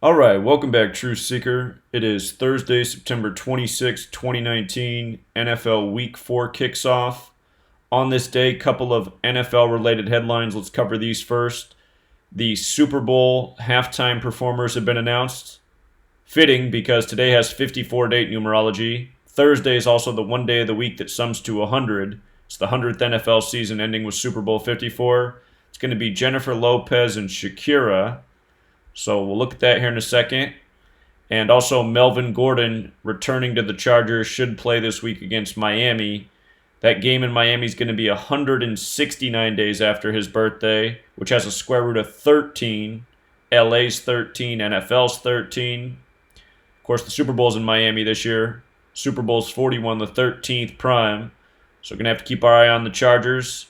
All right, welcome back, Truth Seeker. It is Thursday, September 26, 2019. NFL Week 4 kicks off. On this day, couple of NFL-related headlines. Let's cover these first. The Super Bowl halftime performers have been announced. Fitting, because today has 54 date numerology. Thursday is also the one day of the week that sums to 100. It's the 100th NFL season ending with Super Bowl 54. It's going to be Jennifer Lopez and Shakira. So we'll look at that here in a second. And also Melvin Gordon returning to the Chargers should play this week against Miami. That game in Miami is going to be 169 days after his birthday, which has a square root of 13. LA's 13, NFL's 13. Of course, the Super Bowl's in Miami this year. Super Bowl's 41, the 13th prime. So we're going to have to keep our eye on the Chargers.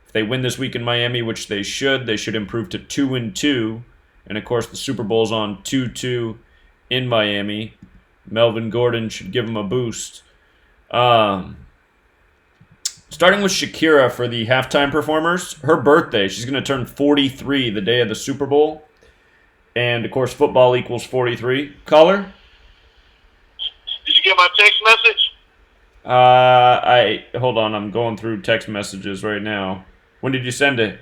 If they win this week in Miami, which they should improve to 2-2. And, of course, the Super Bowl's on 2-2 in Miami. Melvin Gordon should give them a boost. Starting with Shakira for the halftime performers. Her birthday, she's going to turn 43 the day of the Super Bowl. And, of course, football equals 43. Caller? Did you get my text message? Hold on, I'm going through text messages right now. When did you send it?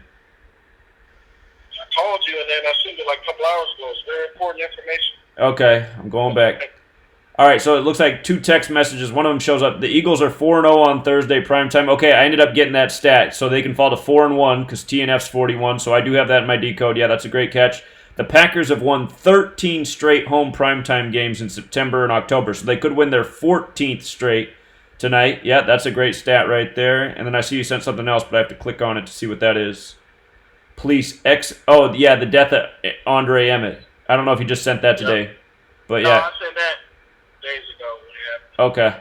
I called you, and then I sent it like a couple hours ago. It's very important information. Okay, I'm going back. All right, so it looks like two text messages. One of them shows up. The Eagles are 4-0 on Thursday primetime. Okay, I ended up getting that stat, so they can fall to 4-1 because TNF's 41, so I do have that in my decode. Yeah, that's a great catch. The Packers have won 13 straight home primetime games in September and October, so they could win their 14th straight tonight. Yeah, that's a great stat right there. And then I see you sent something else, but I have to click on it to see what that is. Oh, yeah, the death of Andre Emmett. I don't know if you just sent that today. Yep. But no, yeah. I sent that days ago. Yeah. Okay.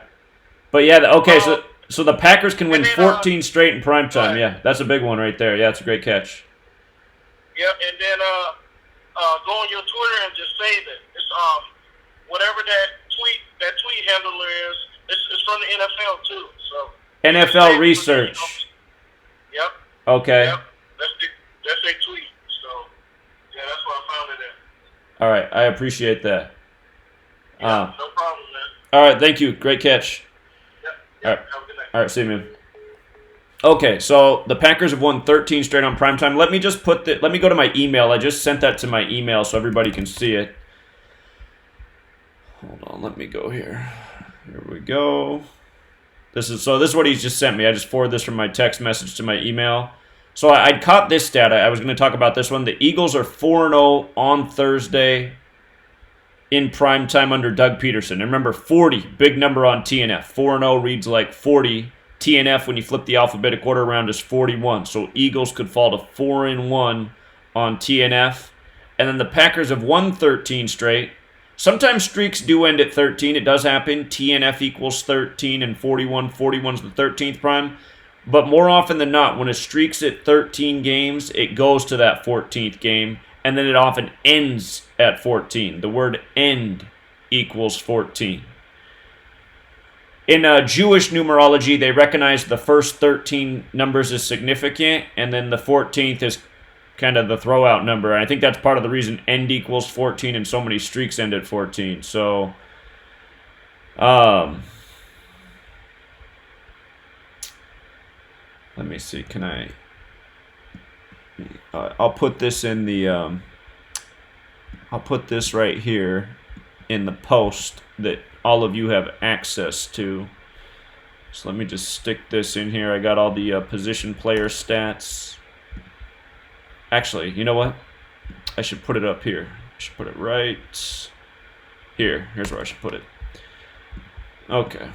But yeah, okay, so the Packers can win 14 straight in primetime. Yeah, that's a big one right there. Yeah, that's a great catch. Yep, and then go on your Twitter and just save it. It's whatever that tweet handler is. It's from the NFL too. So NFL research. Yep. Okay. Yep. That's a tweet. So yeah, that's where I found it at. All right, I appreciate that. Yeah, no problem, man. All right, thank you. Great catch. Yep. All right. Have a good night. All right, see you, man. Okay, so the Packers have won 13 straight on primetime. Let me just let me go to my email. I just sent that to my email so everybody can see it. Hold on, let me go here. Here we go. This is what he's just sent me. I just forwarded this from my text message to my email. So I caught this stat. I was going to talk about this one. The Eagles are 4-0 on Thursday in primetime under Doug Peterson. And remember, 40, big number on TNF. 4-0 reads like 40. TNF, when you flip the alphabet a quarter around, is 41. So Eagles could fall to 4-1 on TNF. And then the Packers have won 13 straight. Sometimes streaks do end at 13. It does happen. TNF equals 13 and 41. 41 is the 13th prime. But more often than not, when a streak's at 13 games, it goes to that 14th game. And then it often ends at 14. The word end equals 14. In Jewish numerology, they recognize the first 13 numbers as significant, and then the 14th is kind of the throwout number. And I think that's part of the reason end equals 14 and so many streaks end at 14. So, let me see. Can I? I'll put this in the. I'll put this right here in the post that all of you have access to. So let me just stick this in here. I got all the position player stats. Actually, you know what? I should put it up here. I should put it right here. Here's where I should put it. Okay.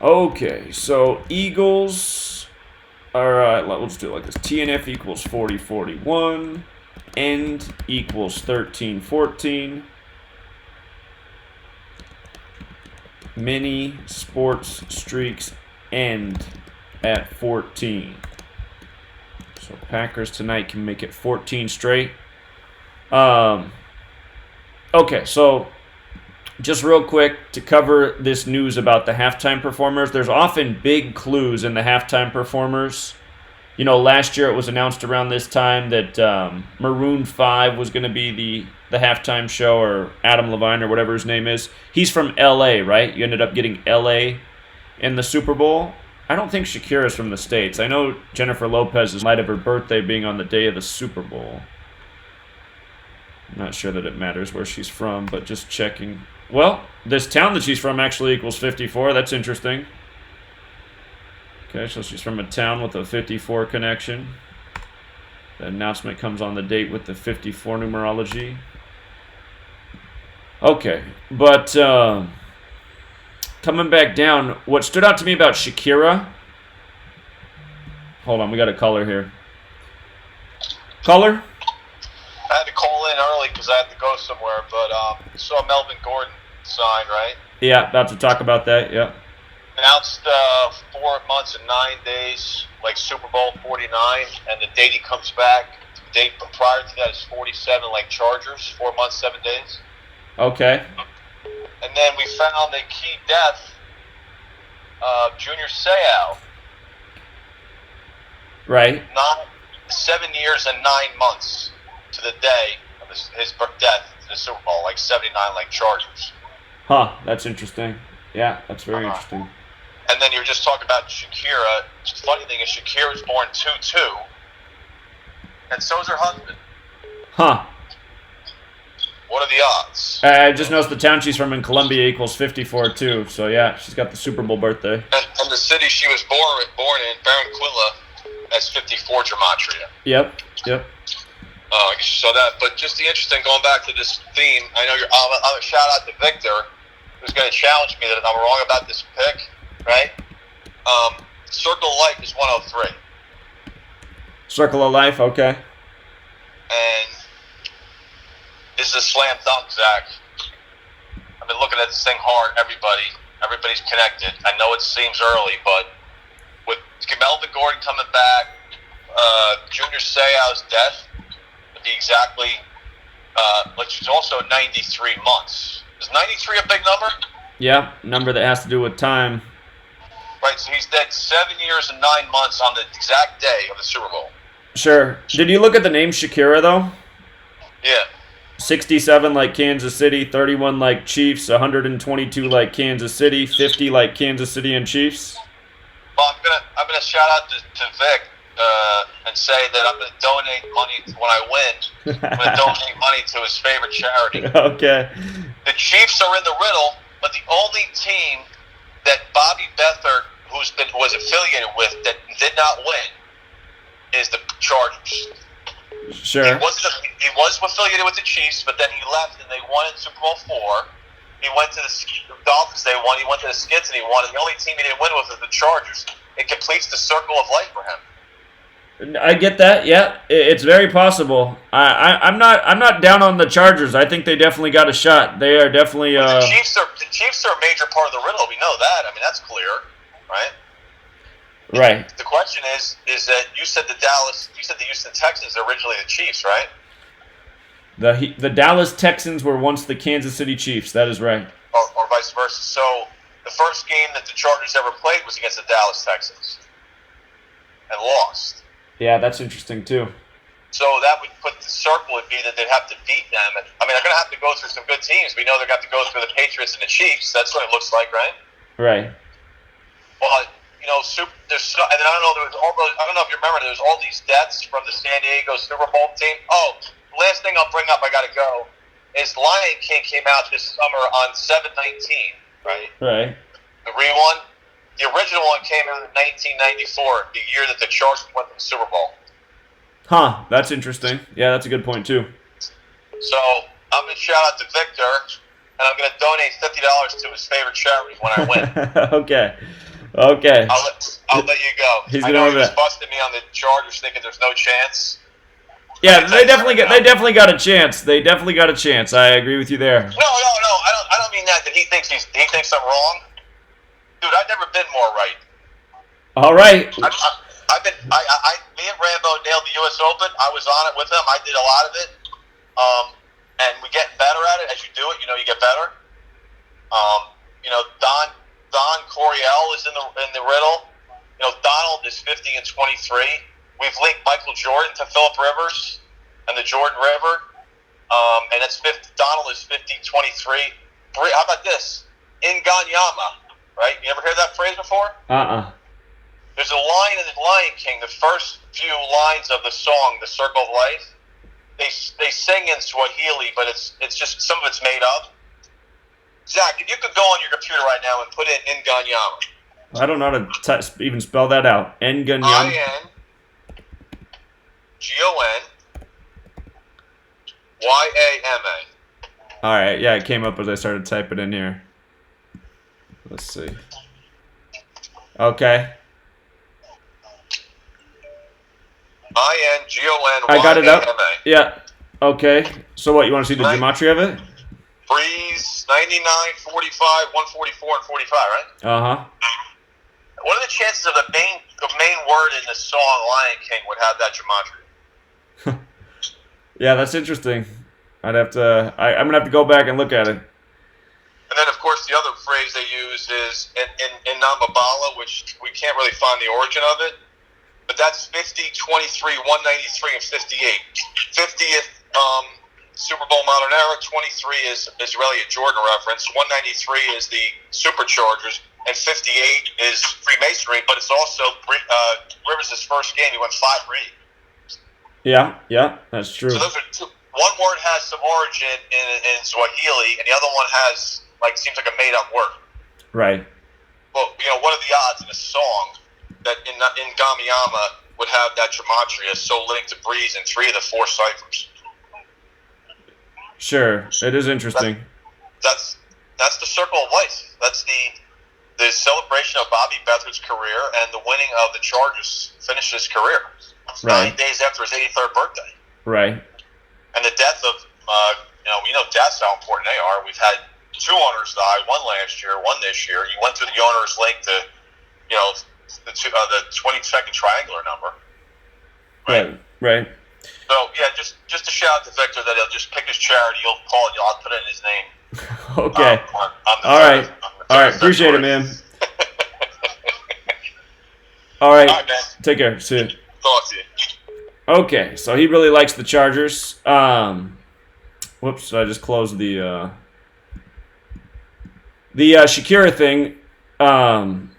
Okay, so Eagles. All right, let's do it like this. TNF equals 40-41. End equals 13-14. Many sports streaks end at 14. So Packers tonight can make it 14 straight. Okay, so Just real quick to cover this news about the halftime performers, there's often big clues in the halftime performers. You know, last year it was announced around this time that Maroon 5 was going to be the halftime show, or Adam Levine, or whatever his name is. He's from LA, right? You ended up getting LA in the Super Bowl. I don't think Shakira's from the States. I know Jennifer Lopez is might have her birthday being on the day of the Super Bowl. I'm not sure that it matters where she's from, but just checking. Well, this town that she's from actually equals 54. That's interesting. Okay, so she's from a town with a 54 connection. The announcement comes on the date with the 54 numerology. Okay, but coming back down, what stood out to me about Shakira... Hold on, we got a caller here. Caller? I had to call in early because I had to go somewhere, but saw Melvin Gordon sign, right? Yeah, about to talk about that, yeah. Announced 4 months and 9 days, like Super Bowl 49, and the date he comes back, the date prior to that is 47, like Chargers, 4 months, 7 days. Okay. And then we found a key death, Junior Seau. Right. 7 years and 9 months to the day of his death in the Super Bowl, like 79, like Chargers. Huh, that's interesting. Yeah, that's very interesting. And then you were just talking about Shakira. The funny thing is Shakira was born 2-2, and so is her husband. Huh. What are the odds? I just noticed the town she's from in Colombia equals 54 too. So yeah, she's got the Super Bowl birthday. And the city she was born in, Behrendt, has 54 Gematria. Yep. I guess you saw that. But just the interesting, going back to this theme, I know I'll shout out to Victor, who's going to challenge me that I'm wrong about this pick, right? Circle of Life is 103. Circle of Life, okay. And this is a slam dunk, Zach. I've been looking at this thing hard. Everybody's connected. I know it seems early, but with Melvin Gordon coming back, Junior Seau's death would be exactly, which is also 93 months. Is 93 a big number? Yeah, number that has to do with time. Right, so he's dead 7 years and 9 months on the exact day of the Super Bowl. Sure. Did you look at the name Shakira, though? Yeah. 67 like Kansas City, 31 like Chiefs, 122 like Kansas City, 50 like Kansas City and Chiefs? Well, I'm gonna shout out to Vic and say that I'm gonna donate money when I win. I'm gonna donate money to his favorite charity. Okay. The Chiefs are in the riddle, but the only team that Bobby Beathard, who was affiliated with, that did not win, is the Chargers. Sure. He was affiliated with the Chiefs, but then he left and they won in Super Bowl IV. He went to the Dolphins, they won. He went to the Skins and he won. And the only team he didn't win with was the Chargers. It completes the circle of life for him. I get that. Yeah, it's very possible. I'm not down on the Chargers. I think they definitely got a shot. They are definitely. The Chiefs are a major part of the riddle. We know that. I mean, that's clear, right? Right. The question is that you said the Houston Texans are originally the Chiefs, right? The Dallas Texans were once the Kansas City Chiefs. That is right. Or vice versa. So the first game that the Chargers ever played was against the Dallas Texans and lost. Yeah, that's interesting too. So that would put the circle would be that they'd have to beat them. And, I mean, they're going to have to go through some good teams. We know they're going to have to go through the Patriots and the Chiefs. That's what it looks like, right? Right. But and then I don't know. There was all those. I don't know if you remember. There was all these deaths from the San Diego Super Bowl team. Oh, last thing I'll bring up. I got to go. Is Lion King came out this summer on 7/19, right? Right. The one. The original one came out in 1994, the year that the Chargers went to the Super Bowl. Huh. That's interesting. Yeah, that's a good point too. So I'm gonna shout out to Victor, and I'm gonna donate $50 to his favorite charity when I win. Okay. I'll let you go. I know he was busting me on the Chargers, thinking there's no chance. Yeah, they definitely got a chance. They definitely got a chance. I agree with you there. No. I don't mean that he thinks I'm wrong. Dude, I've never been more right. All right. Me and Rambo nailed the U.S. Open. I was on it with him. I did a lot of it. And we get better at it as you do it. You know, you get better. Don Coryell is in the riddle. Donald is 50 and 23. We've linked Michael Jordan to Philip Rivers and the Jordan River, and it's 50. Donald is 50, 23. How about this? Inganyama, right? You ever heard that phrase before? There's a line in The Lion King, the first few lines of the song, The Circle of Life. They sing in Swahili, but it's just some of it's made up. Zach, if you could go on your computer right now and put in Inganyama. I don't know how to even spell that out. Nganyama. Ingonyama. All right, yeah, it came up as I started typing in here. Let's see. Okay. Ingonyama. I got it up. Yeah. Okay. So what, you want to see the gematria of it? Breeze, 99, 45, 144, and 45, right? Uh-huh. What are the chances of the main word in the song Lion King would have that gematria? Yeah, that's interesting. I'm gonna have to go back and look at it. And then, of course, the other phrase they use is in Namabala, which we can't really find the origin of it. But that's 50, 23, 193, and 58. 50th Super Bowl modern era. 23 is really a Jordan reference. 193 is the Superchargers, and 58 is Freemasonry. But it's also Rivers' first game. He went 5 for 8. Yeah, that's true. So those are two. One word has some origin in Swahili, and the other one has seems like a made up word. Right. Well, what are the odds in a song that in Gamiyama would have that gematria so linked to Breeze in 3 of the 4 ciphers? Sure, it is interesting. That's the circle of life. That's the celebration of Bobby Beathard's career and the winning of the Chargers finish his career. Right. 9 days after his 83rd birthday. Right. And the death of deaths, how important they are. We've had 2 owners die, one last year, one this year. You went through the owners linked to the 22nd triangular number. Right. So yeah, just a shout out to Victor that he'll just pick his charity. You'll call it. I'll put it in his name. Okay. All right. Appreciate it, man. All right. Man. Take care. See you. Talk to you. Okay, so he really likes the Chargers. Whoops, I just closed the Shakira thing.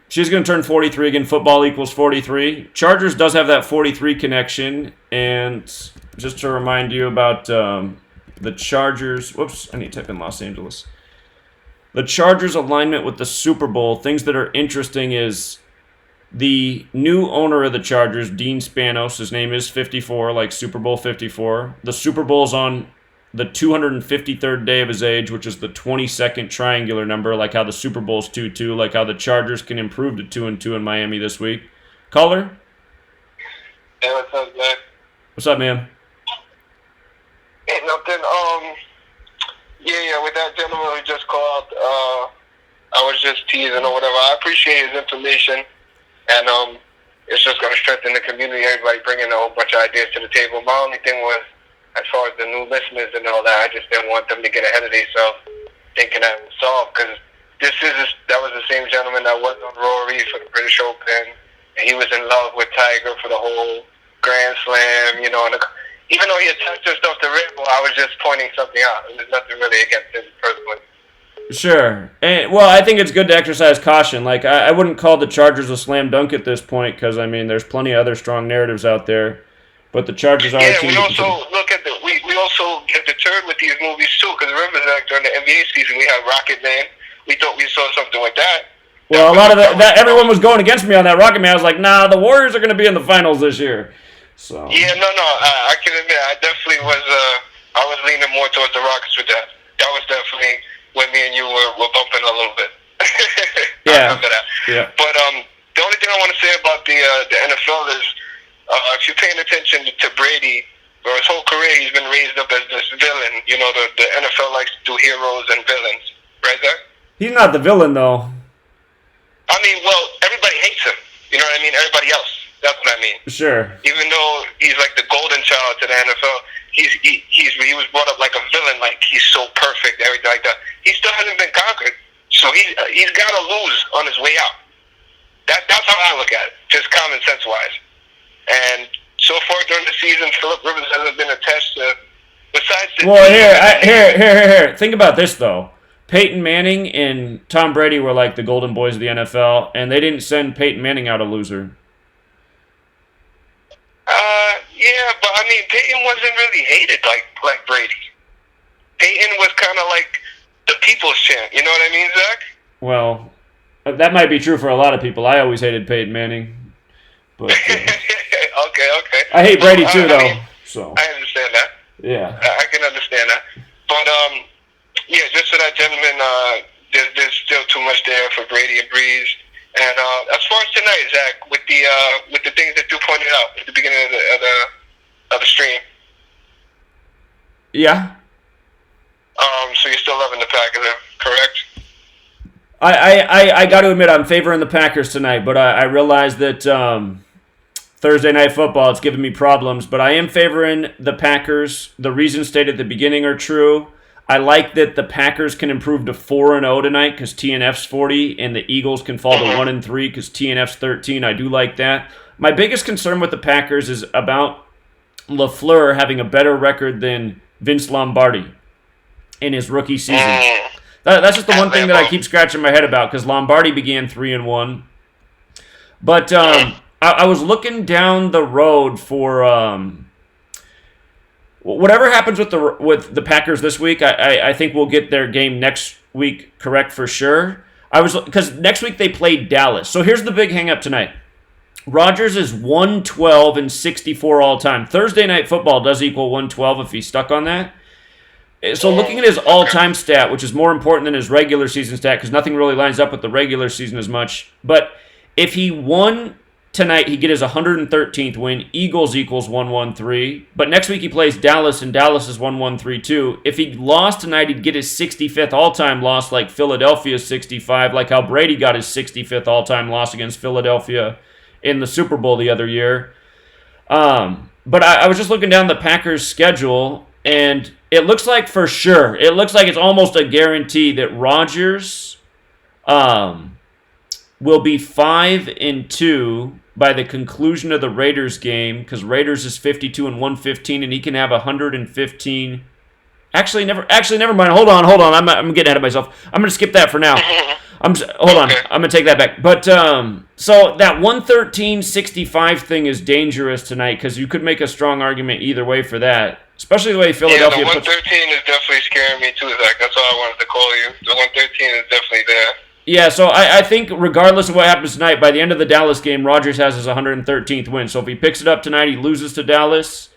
She's going to turn 43 again. Football equals 43. Chargers does have that 43 connection. And just to remind you about the Chargers. Whoops, I need to type in Los Angeles. The Chargers alignment with the Super Bowl. Things that are interesting is the new owner of the Chargers, Dean Spanos. His name is 54, like Super Bowl 54. The Super Bowl's on the 253rd day of his age, which is the 22nd triangular number, like how the Super Bowl's 2-2, like how the Chargers can improve to 2-2 in Miami this week. Caller? Hey, what's up, Zach? What's up, man? Hey, nothing. Yeah, with that gentleman who just called, I was just teasing or whatever. I appreciate his information, and it's just going to strengthen the community, everybody bringing a whole bunch of ideas to the table. My only thing was, as far as the new listeners and all that, I just didn't want them to get ahead of themselves thinking that it was solved, because that was the same gentleman that was on Rory for the British Open, and he was in love with Tiger for the whole Grand Slam, and even though he attached himself to Red Bull, I was just pointing something out. There's nothing really against him personally. Sure. And, well, I think it's good to exercise caution. Like, I wouldn't call the Chargers a slam dunk at this point because, I mean, there's plenty of other strong narratives out there. But the Chargers are a team. We also look at we also get deterred with these movies too, because remember that during the NBA season we had Rocket Man. We thought we saw something with that. Well, a lot of that everyone was going against me on that Rocket Man. I was like, nah, the Warriors are going to be in the finals this year. So yeah, no, I can admit I definitely was. I was leaning more towards the Rockets with that. That was definitely when me and you were bumping a little bit. Yeah. I remember that. Yeah. But the only thing I want to say about the NFL is, if you're paying attention to Brady, for his whole career he's been raised up as this villain. The NFL likes to do heroes and villains, right there? He's not the villain, though. I mean, well, everybody hates him. You know what I mean? Everybody else. That's what I mean. Sure. Even though he's like the golden child to the NFL, he was brought up like a villain, like he's so perfect, everything like that. He still hasn't been conquered. So he's got to lose on his way out. That's how I look at it, just common sense wise. And so far during the season, Philip Rivers hasn't been attached to. Besides the here. Think about this though. Peyton Manning and Tom Brady were like the golden boys of the NFL, and they didn't send Peyton Manning out a loser. Yeah, but I mean, Peyton wasn't really hated like Brady. Peyton was kind of like the people's champ. You know what I mean, Zach? Well, that might be true for a lot of people. I always hated Peyton Manning, but okay. I hate Brady too, though. So I understand that. Yeah, I can understand that. But yeah, just for that gentleman, there's still too much there for Brady and Breeze. And as far as tonight, Zach, with the things that you pointed out at the beginning of the stream. Yeah. So you're still loving the Packers, correct? I got to admit I'm favoring the Packers tonight, but I realize that Thursday Night Football it's giving me problems. But I am favoring the Packers. The reasons stated at the beginning are true. I like that the Packers can improve to 4-0 tonight because TNF's 40, and the Eagles can fall to 1-3 because TNF's 13. I do like that. My biggest concern with the Packers is about LaFleur having a better record than Vince Lombardi in his rookie season. That's just the one thing that I keep scratching my head about because Lombardi began 3-1. But I was looking down the road for whatever happens with the Packers this week. I think we'll get their game next week correct for sure. Because next week they play Dallas. So here's the big hang up tonight. Rodgers is 112-64 all time. Thursday Night Football does equal 112 if he's stuck on that. So looking at his all-time stat, which is more important than his regular season stat because nothing really lines up with the regular season as much. But if he won tonight, he'd get his 113th win. Eagles equals 113. But next week he plays Dallas, and Dallas is 113 too. If he lost tonight, he'd get his 65th all-time loss like Philadelphia's 65, like how Brady got his 65th all-time loss against Philadelphia in the Super Bowl the other year. But I was just looking down the Packers' schedule, and it looks like for sure, it looks like it's almost a guarantee that Rodgers will be 5-2 by the conclusion of the Raiders game because Raiders is 52-115, and he can have 115. Actually, never mind. Hold on. I'm getting ahead of myself. I'm gonna skip that for now. Hold on. I'm gonna take that back. But so that 113-65 thing is dangerous tonight because you could make a strong argument either way for that. Especially the way Philadelphia. Yeah, the 113 is definitely scaring me too, Zach. That's why I wanted to call you. The 113 is definitely there. Yeah, so I think regardless of what happens tonight, by the end of the Dallas game, Rodgers has his 113th win. So if he picks it up tonight, he loses to Dallas.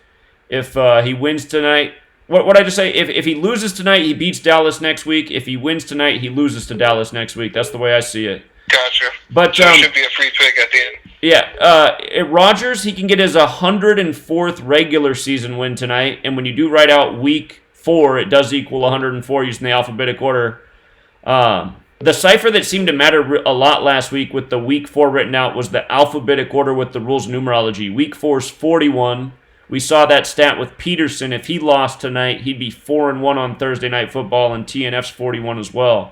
If he wins tonight, what I just say? If he loses tonight, he beats Dallas next week. If he wins tonight, he loses to Dallas next week. That's the way I see it. Gotcha. But so it should be a free pick at the end. Yeah, Rodgers, he can get his 104th regular season win tonight, and when you do write out week 4, it does equal 104 using the alphabetic order. The cipher that seemed to matter a lot last week with the week 4 written out was the alphabetic order with the rules numerology. Week 4 is 41. We saw that stat with Peterson. If he lost tonight, he'd be 4-1 on Thursday Night Football, and TNF's 41 as well.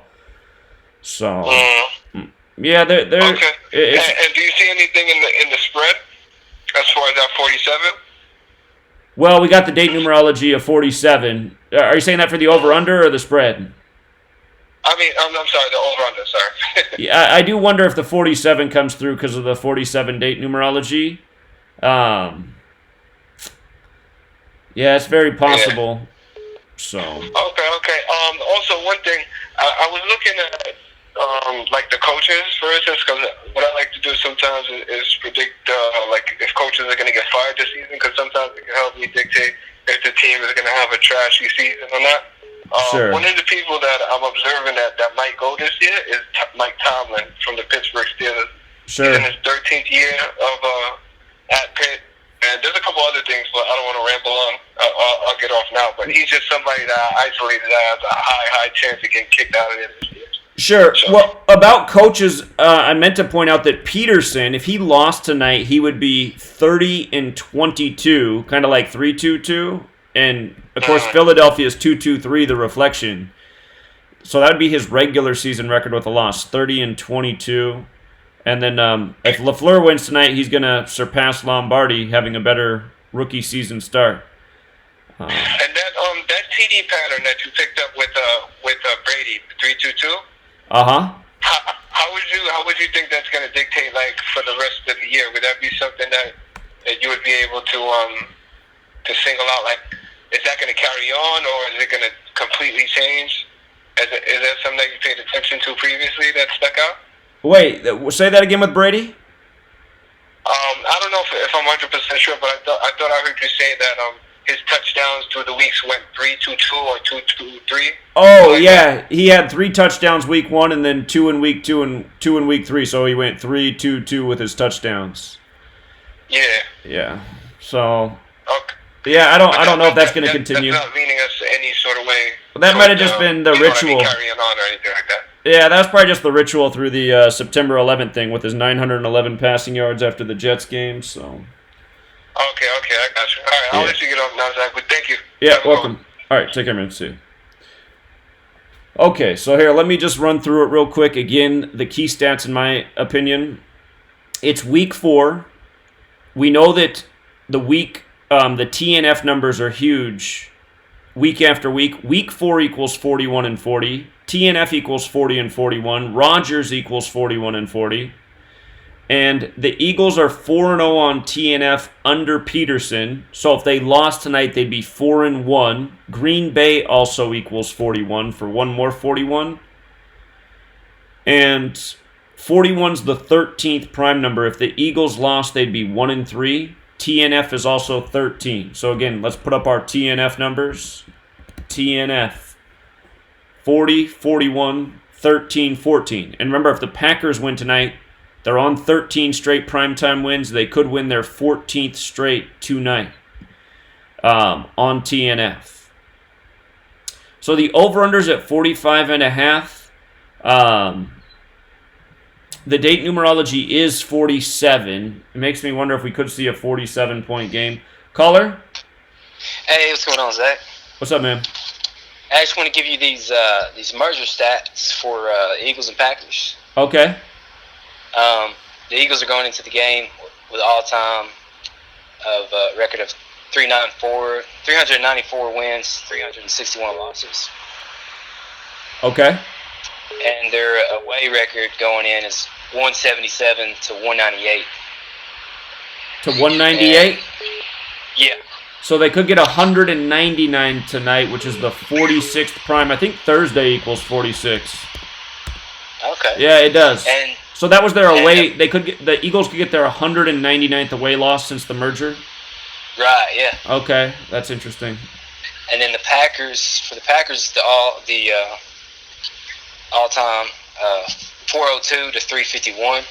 So. Yeah, they're okay. And do you see anything in the spread as far as that 47? Well, we got the date numerology of 47. Are you saying that for the over/under or the spread? I mean, I'm sorry, the over/under. Sorry. Yeah, I do wonder if the 47 comes through because of the 47 date numerology. Yeah, it's very possible. Yeah. So. Okay. Also, one thing I was looking at. Like the coaches, for instance, because what I like to do sometimes is predict like if coaches are going to get fired this season, because sometimes it can help me dictate if the team is going to have a trashy season or not. Sure. One of the people that I'm observing that might go this year is Mike Tomlin from the Pittsburgh Steelers. Sure. He's in his 13th year of at Pitt, and there's a couple other things, but I don't want to ramble on. I'll get off now. But he's just somebody that I isolated that has a high chance of getting kicked out of there this year. Sure. Well, about coaches, I meant to point out that Peterson, if he lost tonight, he would be 30-22, kind of like 3-2-2. And, of course, Philadelphia is 2-2-3, the reflection. So that would be his regular season record with a loss, 30-22. And then if LaFleur wins tonight, he's going to surpass Lombardi, having a better rookie season start. And that TD pattern that you picked up with Brady, 3-2-2. How would you think that's going to dictate like for the rest of the year? Would that be something that you would be able to single out? Like, is that going to carry on, or is it going to completely change? Is that something that you paid attention to previously that stuck out? Wait, say that again with Brady? I don't know if I'm 100% sure, but I thought I heard you say that his touchdowns through the weeks went 3-2-2 or 2-2-3. Oh yeah, he had 3 touchdowns week 1 and then 2 in week 2 and 2 in week 3. So he went 3-2-2 with his touchdowns. Yeah. Yeah. So. Okay. Yeah, I don't know if that's going to continue. That's not leaning us any sort of way. That might have just been the ritual. Carrying on or anything like that. Yeah, that's probably just the ritual through the September 11th thing with his 911 passing yards after the Jets game. So. Okay, I got you. All right, I'll let you get off now, Zach, but thank you. Yeah, welcome. All right, take care, man. See you. Okay, so here, let me just run through it real quick. Again, the key stats, in my opinion. It's week 4. We know that the TNF numbers are huge week after week. Week 4 equals 41-40. TNF equals 40-41. Rodgers equals 41-40. And the Eagles are 4-0 on TNF under Peterson. So if they lost tonight, they'd be 4-1. Green Bay also equals 41 for one more 41. And 41's the 13th prime number. If the Eagles lost, they'd be 1-3. TNF is also 13. So again, let's put up our TNF numbers. TNF 40, 41, 13, 14. And remember, if the Packers win tonight, they're on 13 straight primetime wins. They could win their 14th straight tonight on TNF. So the over-under's at 45.5. The date numerology is 47. It makes me wonder if we could see a 47-point game. Caller? Hey, what's going on, Zach? What's up, man? I just want to give you these merger stats for Eagles and Packers. Okay. The Eagles are going into the game with all-time of record of 394 wins, 361 losses. Okay. And their away record going in is 177 to 198. To 198? Yeah. So they could get 199 tonight, which is the 46th prime. I think Thursday equals 46. Okay. Yeah, it does. And so that was their away. The Eagles could get their 199th away loss since the merger. Right. Yeah. Okay, that's interesting. And then the Packers, the all-time 402 to 351.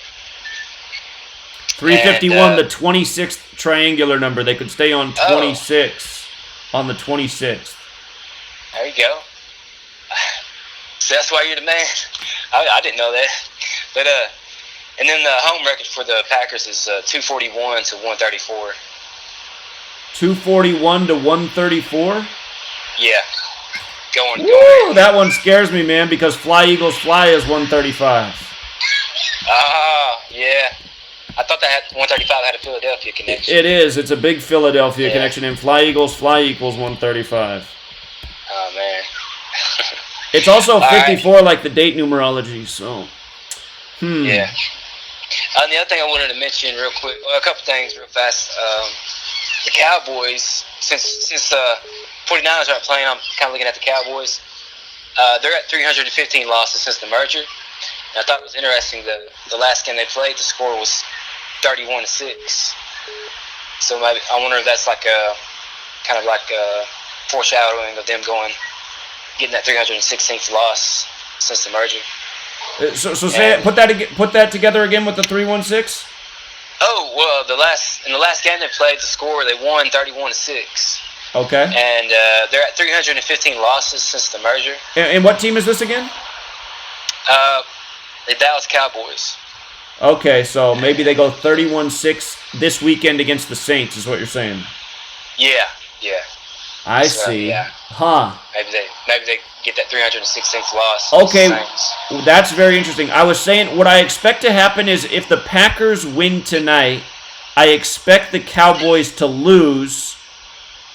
351, the 26th triangular number. They could stay on 26 on the 26th. There you go. So that's why you're the man. I didn't know that. But and then the home record for the Packers is 241 to 134. 241 to 134? Yeah. Going. Woo, that one scares me, man, because Fly Eagles Fly is 135. Yeah. I thought that 135 had a Philadelphia connection. It is. It's a big Philadelphia connection, and Fly Eagles Fly equals 135. Oh, man. It's also 54 like the date numerology, so. Yeah. And the other thing I wanted to mention real quick, a couple things real fast. The Cowboys, since 49ers aren't playing, I'm kind of looking at the Cowboys. They're at 315 losses since the merger. And I thought it was interesting that the last game they played, the score was 31-6. So maybe I wonder if that's like a kind of like a foreshadowing of them getting that 316th loss since the merger. So say it, put that together again with the 316. Oh well, in the last game they played, the score they won 31-6. Okay. And they're at 315 losses since the merger. And what team is this again? The Dallas Cowboys. Okay, so maybe they go 31-6 this weekend against the Saints, is what you're saying. Yeah. I So, see. yeah. Huh. Maybe they get that 316th loss. Okay, Saints. that's very interesting. I was saying what I expect to happen is if the Packers win tonight, I expect the Cowboys to lose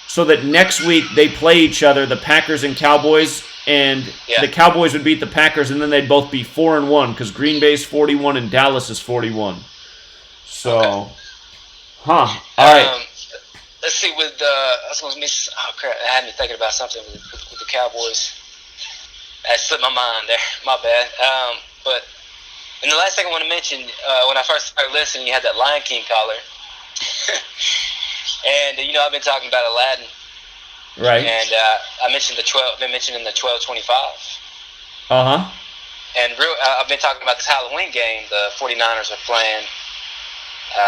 so that next week they play each other, the Packers and Cowboys, and the Cowboys would beat the Packers, and then they'd both be 4-1 because Green Bay's 41 and Dallas is 41. So, All right. Let's see. With I was going to miss. Oh crap! I had me thinking about something with the Cowboys. That slipped my mind there. My bad. But and the last thing I want to mention, when I first started listening, you had that Lion King collar. And I've been talking about Aladdin, Right. and I mentioned the 12. I've been mentioning the 1225. And I've been talking about this Halloween game. The 49ers are playing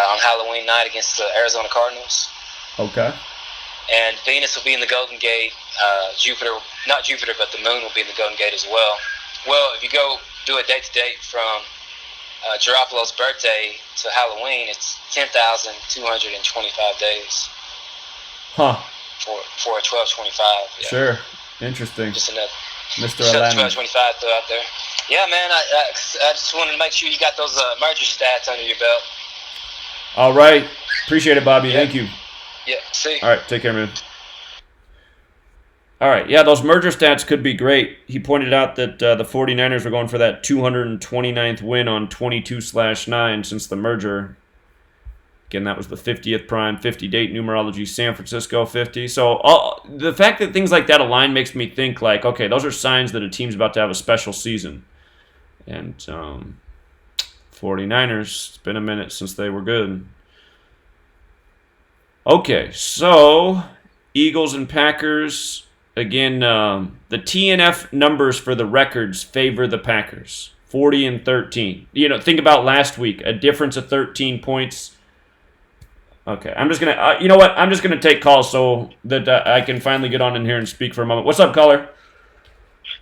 on Halloween night against the Arizona Cardinals. Okay. And Venus will be in the Golden Gate. Not Jupiter, but the moon will be in the Golden Gate as well. Well, if you go do a date-to-date from Garoppolo's birthday to Halloween, it's 10,225 days. Huh. For a 1225. Yeah. Sure. Interesting. Just another Mr. Aladdin. 1225 throw out there. Yeah, man. I just wanted to make sure you got those merger stats under your belt. All right. Appreciate it, Bobby. Yeah. Thank you. Yeah. See. All right. Take care, man. All right. Yeah, those merger stats could be great. He pointed out that the 49ers were going for that 229th win on 22/9 since the merger. Again, that was the 50th prime, 50 date numerology, San Francisco 50. So the fact that things like that align makes me think like, okay, those are signs that a team's about to have a special season. And 49ers, it's been a minute since they were good. Okay, so Eagles and Packers. Again, the TNF numbers for the records favor the Packers, 40 and 13. Think about last week, a difference of 13 points. Okay, I'm just gonna. You know what? I'm just gonna take calls so that I can finally get on in here and speak for a moment. What's up, caller?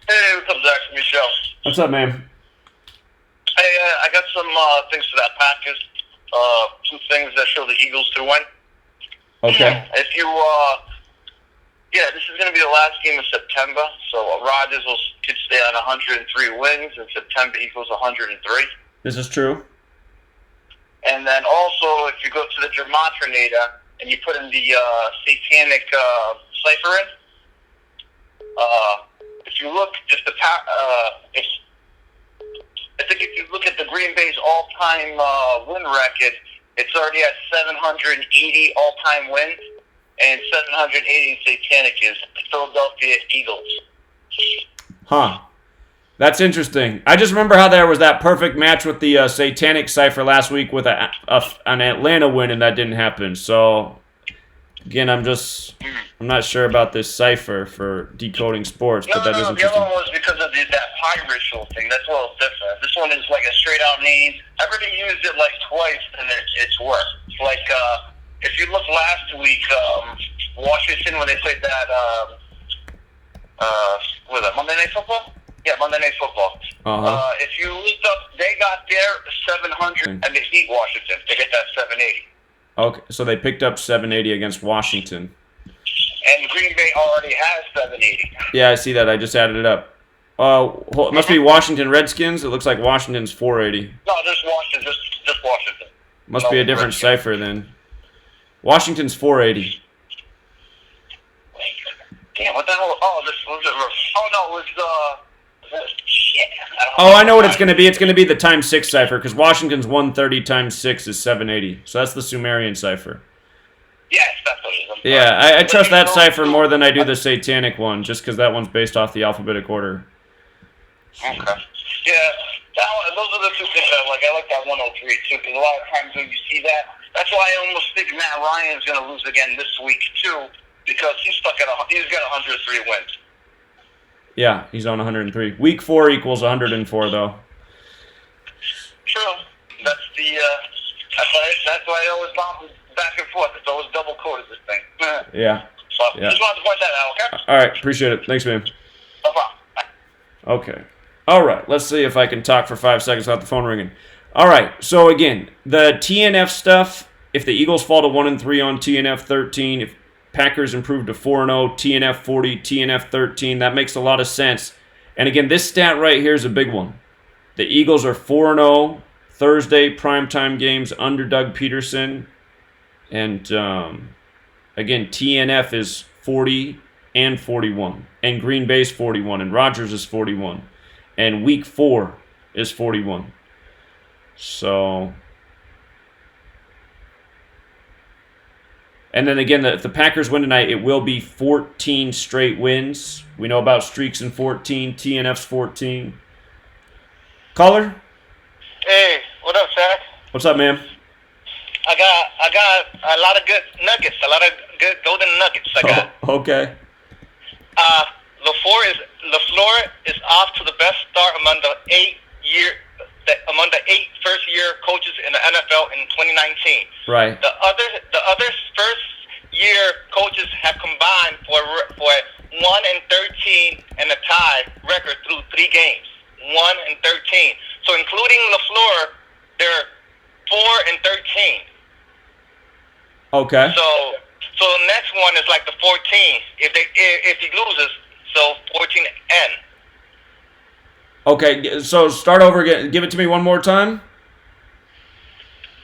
Hey, what's up, Zach from Michelle? What's up, man? Hey, I got some things for that Packers. Some things that show the Eagles to win. Okay. If you, this is going to be the last game of September, so Rodgers could stay on 103 wins, and September equals 103. This is true. And then also, if you go to the Gematria Database and you put in the satanic cipher in, if you look, I think if you look at the Green Bay's all-time win record, it's already at 780 all-time wins, and 780 satanic is Philadelphia Eagles. Huh. That's interesting. I just remember how there was that perfect match with the satanic cipher last week with an Atlanta win, and that didn't happen. So, again, I'm not sure about this cipher for decoding sports, but that is interesting. The other one was because of that pie ritual thing. That's a little different. This one is like a straight-out name. I've already used it like twice, and it's worked. Like, if you look last week, Washington, when they played that, what was that, Monday Night Football? Yeah, Monday Night Football. If you looked up, they got their 700, and they beat Washington. They get that 780. Okay, so they picked up 780 against Washington. And Green Bay already has 780. Yeah, I see that. I just added it up. It must be Washington Redskins. It looks like Washington's 480. No, just Washington. Just Washington. Must be a different cipher then. Washington's 480. Damn, what the hell? Oh, this was it. Oh, no, it was shit. I know what it's going to be. It's going to be the times 6 cipher because Washington's 130 times 6 is 780. So that's the Sumerian cipher. Yes, that's what it is. Yeah, I trust that cipher more than I do the satanic one, just because that one's based off the alphabetic order. Okay. Yeah, those are the two things I like. I like that 103 too, because a lot of times when you see that, that's why I almost think Matt Ryan's going to lose again this week too, because he's got 103 wins. Yeah, he's on 103. Week 4 equals 104 though. True. That's that's why I always bounce back and forth. It's always double coded, this thing. Yeah. So just wanted to point that out, okay? All right, appreciate it. Thanks, man. No problem. Okay. All right, let's see if I can talk for 5 seconds without the phone ringing. All right, so again, the TNF stuff, if the Eagles fall to 1-3 on TNF 13, if Packers improved to 4-0, TNF 40, TNF 13. That makes a lot of sense. And again, this stat right here is a big one. The Eagles are 4-0 Thursday primetime games under Doug Peterson. And again, TNF is 40 and 41. And Green Bay's 41. And Rodgers is 41. And week 4 is 41. So... And then again, if the Packers win tonight, it will be 14 straight wins. We know about streaks in 14, TNF's 14. Caller? Hey, what up, Zach? What's up, man? I got a lot of good nuggets, a lot of good golden nuggets. I got. Oh, okay. LaFleur is off to the best start among the 8 first-year coaches in the NFL in 2019. Right. The other first-year coaches have combined for 1-13 and a tie record through 3 games. 1-13. So including LaFleur, they're 4-13. Okay. So the next one is like the 14. If he loses, so 14-N. Okay, so start over again. Give it to me one more time.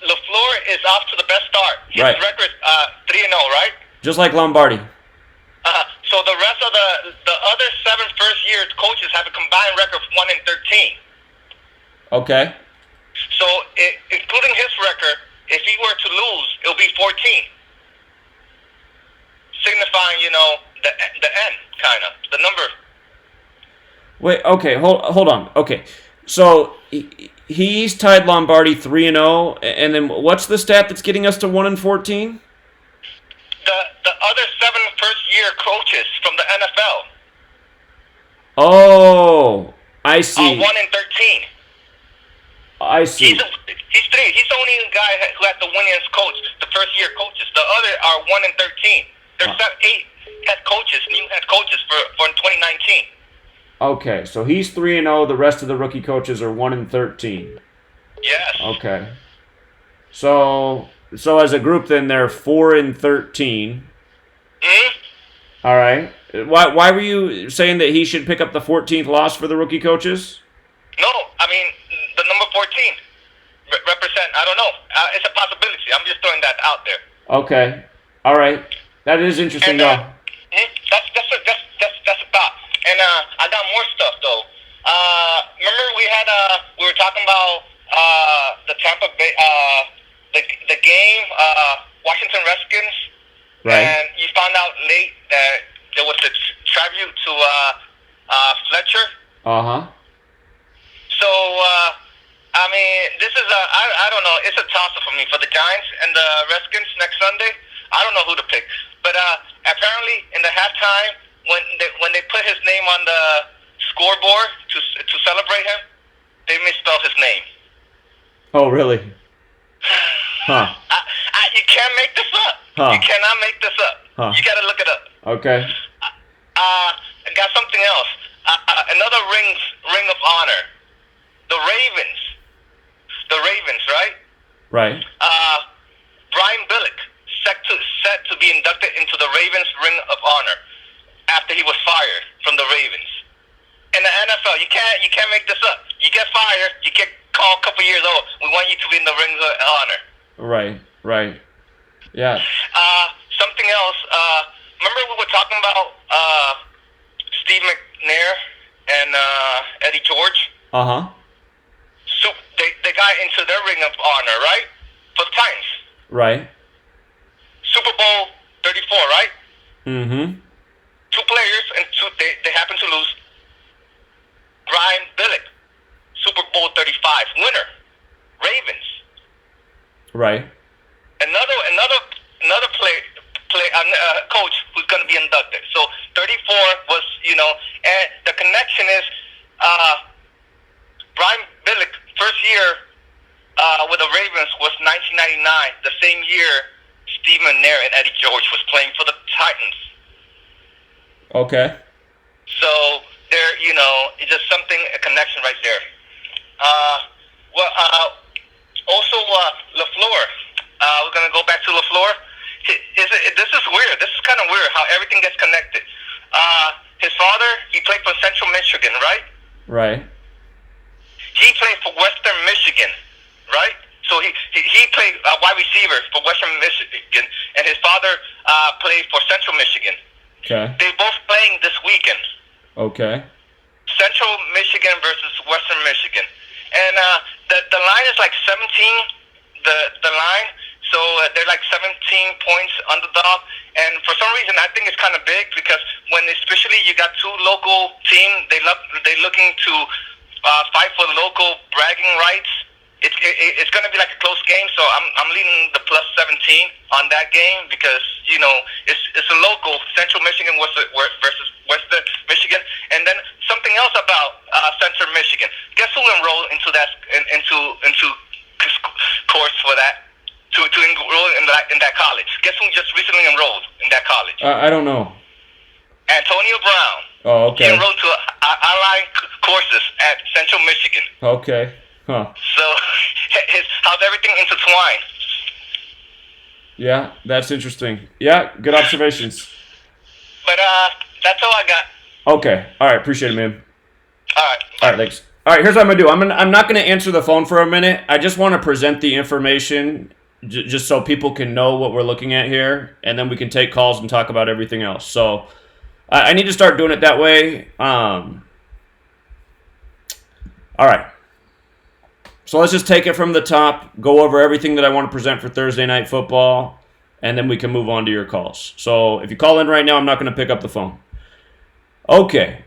LaFleur is off to the best start. His Right. record 3-0, right? Just like Lombardi. So the rest of the other 7 first-year coaches have a combined record of 1-13. Okay. So including his record, if he were to lose, it'll be 14, signifying the end, kind of the number. Wait, okay, hold on. Okay. So he's tied Lombardi 3-0, and then what's the stat that's getting us to 1-14? The other 7 first-year coaches from the NFL Oh, I are see. 1-13. I see. He's 3. He's the only guy who had the winningest coach, the first-year coaches. The other are 1-13. There's 8 head coaches, new head coaches for 2019. Okay, so he's 3-0. The rest of the rookie coaches are 1-13. Yes. Okay. So as a group, then they're 4-13. Hmm? All right. Why were you saying that he should pick up the 14th loss for the rookie coaches? No, I mean the number 14 represent. I don't know. It's a possibility. I'm just throwing that out there. Okay. All right. That is interesting, though. That's a thought. And I got more stuff though. Remember we were talking about the Tampa Bay the game Washington Redskins, Right. and you found out late that there was a tribute to Fletcher. Uh-huh. So I mean, this is I don't know. It's a toss-up for me for the Giants and the Redskins next Sunday. I don't know who to pick, but apparently in the halftime when they put his name on the scoreboard to celebrate him, they misspelled his name. Oh, really? Huh. You can't make this up. Huh. You cannot make this up. Huh. You gotta look it up. Okay. I got something else. Another ring of honor. The Ravens, right? Right. Brian Billick set to be inducted into the Ravens Ring of Honor after he was fired from the Ravens. In the NFL, you can't make this up. You get fired, you get called a couple years old. We want you to be in the Ring of Honor. Right. Yeah. Something else. Remember we were talking about Steve McNair and Eddie George? Uh-huh. So they got into their Ring of Honor, right? For the Titans. Right. Super Bowl 34, right? Mm-hmm. 2 players, and they happen to lose. Brian Billick, Super Bowl 35 winner, Ravens. Right. Another coach who's going to be inducted. So 34 was, and the connection is Brian Billick first year with the Ravens was 1999, the same year Steve McNair and Eddie George was playing for the Titans. Okay. So there, it's just something, a connection right there. Also LaFleur. We're gonna go back to LaFleur. This is weird. This is kind of weird how everything gets connected. His father, he played for Central Michigan, right? Right. He played for Western Michigan, right? So he played wide receiver for Western Michigan, and his father played for Central Michigan. Okay. They both playing this weekend. Okay. Central Michigan versus Western Michigan, and the line is like 17. The line, so they're like 17 points underdog, and for some reason I think it's kind of big because when especially you got two local teams, they looking to fight for local bragging rights. It's going to be like a close game, so I'm leading the plus 17 on that game because it's a local Central Michigan versus Western Michigan, and then something else about Central Michigan. Guess who enrolled into that into course for that to enroll in that college? Guess who just recently enrolled in that college? I don't know. Antonio Brown. Oh, okay. He enrolled to online courses at Central Michigan. Okay. Huh. So, how's everything intertwined? Yeah, that's interesting. Yeah, good observations. But that's all I got. Okay. All right. Appreciate it, man. All right. All right. Thanks. All right. Here's what I'm gonna do. I'm not gonna answer the phone for a minute. I just want to present the information just so people can know what we're looking at here, and then we can take calls and talk about everything else. So I need to start doing it that way. All right. So let's just take it from the top, go over everything that I want to present for Thursday Night Football, and then we can move on to your calls. So if you call in right now, I'm not going to pick up the phone. Okay.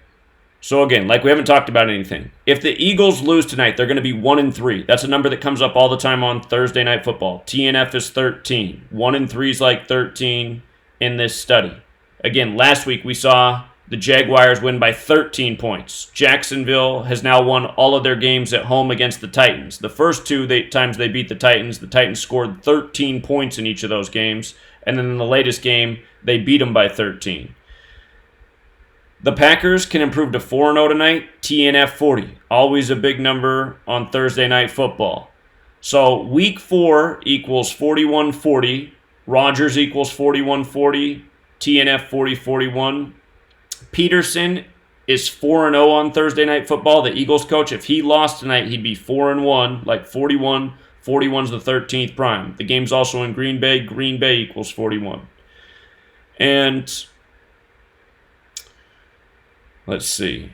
So again, like we haven't talked about anything. If the Eagles lose tonight, they're going to be 1-3. That's a number that comes up all the time on Thursday Night Football. TNF is 13. 1-3 is like 13 in this study. Again, last week we saw the Jaguars win by 13 points. Jacksonville has now won all of their games at home against the Titans. The first two times they beat the Titans scored 13 points in each of those games. And then in the latest game, they beat them by 13. The Packers can improve to 4-0 tonight. TNF 40. Always a big number on Thursday Night Football. So week 4 equals 41-40. Rodgers equals 41-40. TNF 40-41. Peterson is 4-0 on Thursday Night Football. The Eagles coach, if he lost tonight, he'd be 4-1, like 41. 41's the 13th prime. The game's also in Green Bay. Green Bay equals 41. And let's see.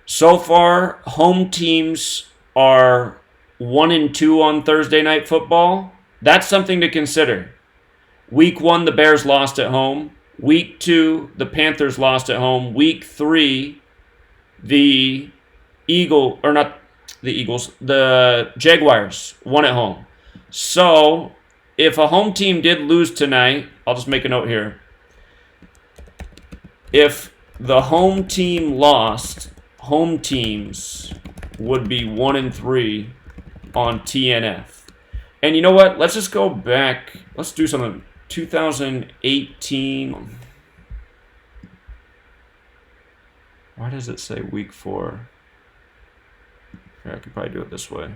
So far, home teams are 1-2 on Thursday Night Football. That's something to consider. Week 1, the Bears lost at home. Week 2, the Panthers lost at home. Week 3, the Jaguars won at home. So, if a home team did lose tonight, I'll just make a note here. If the home team lost, home teams would be 1-3 on TNF. And you know what? Let's just go back. Let's do something. 2018. Why does it say week 4? Here, I could probably do it this way.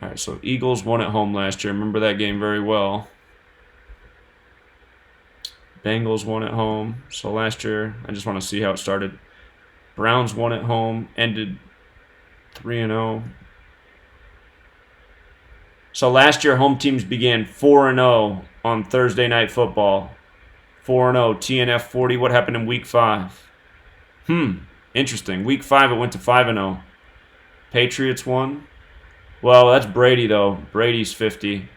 All right, so Eagles won at home last year. Remember that game very well. Bengals won at home. So last year, I just want to see how it started. Browns won at home, ended 3-0. So last year, home teams began 4-0 on Thursday Night Football. 4-0, TNF 40. What happened in week 5? Interesting. Week 5, it went to 5-0. Patriots won. Well, that's Brady, though. Brady's 50.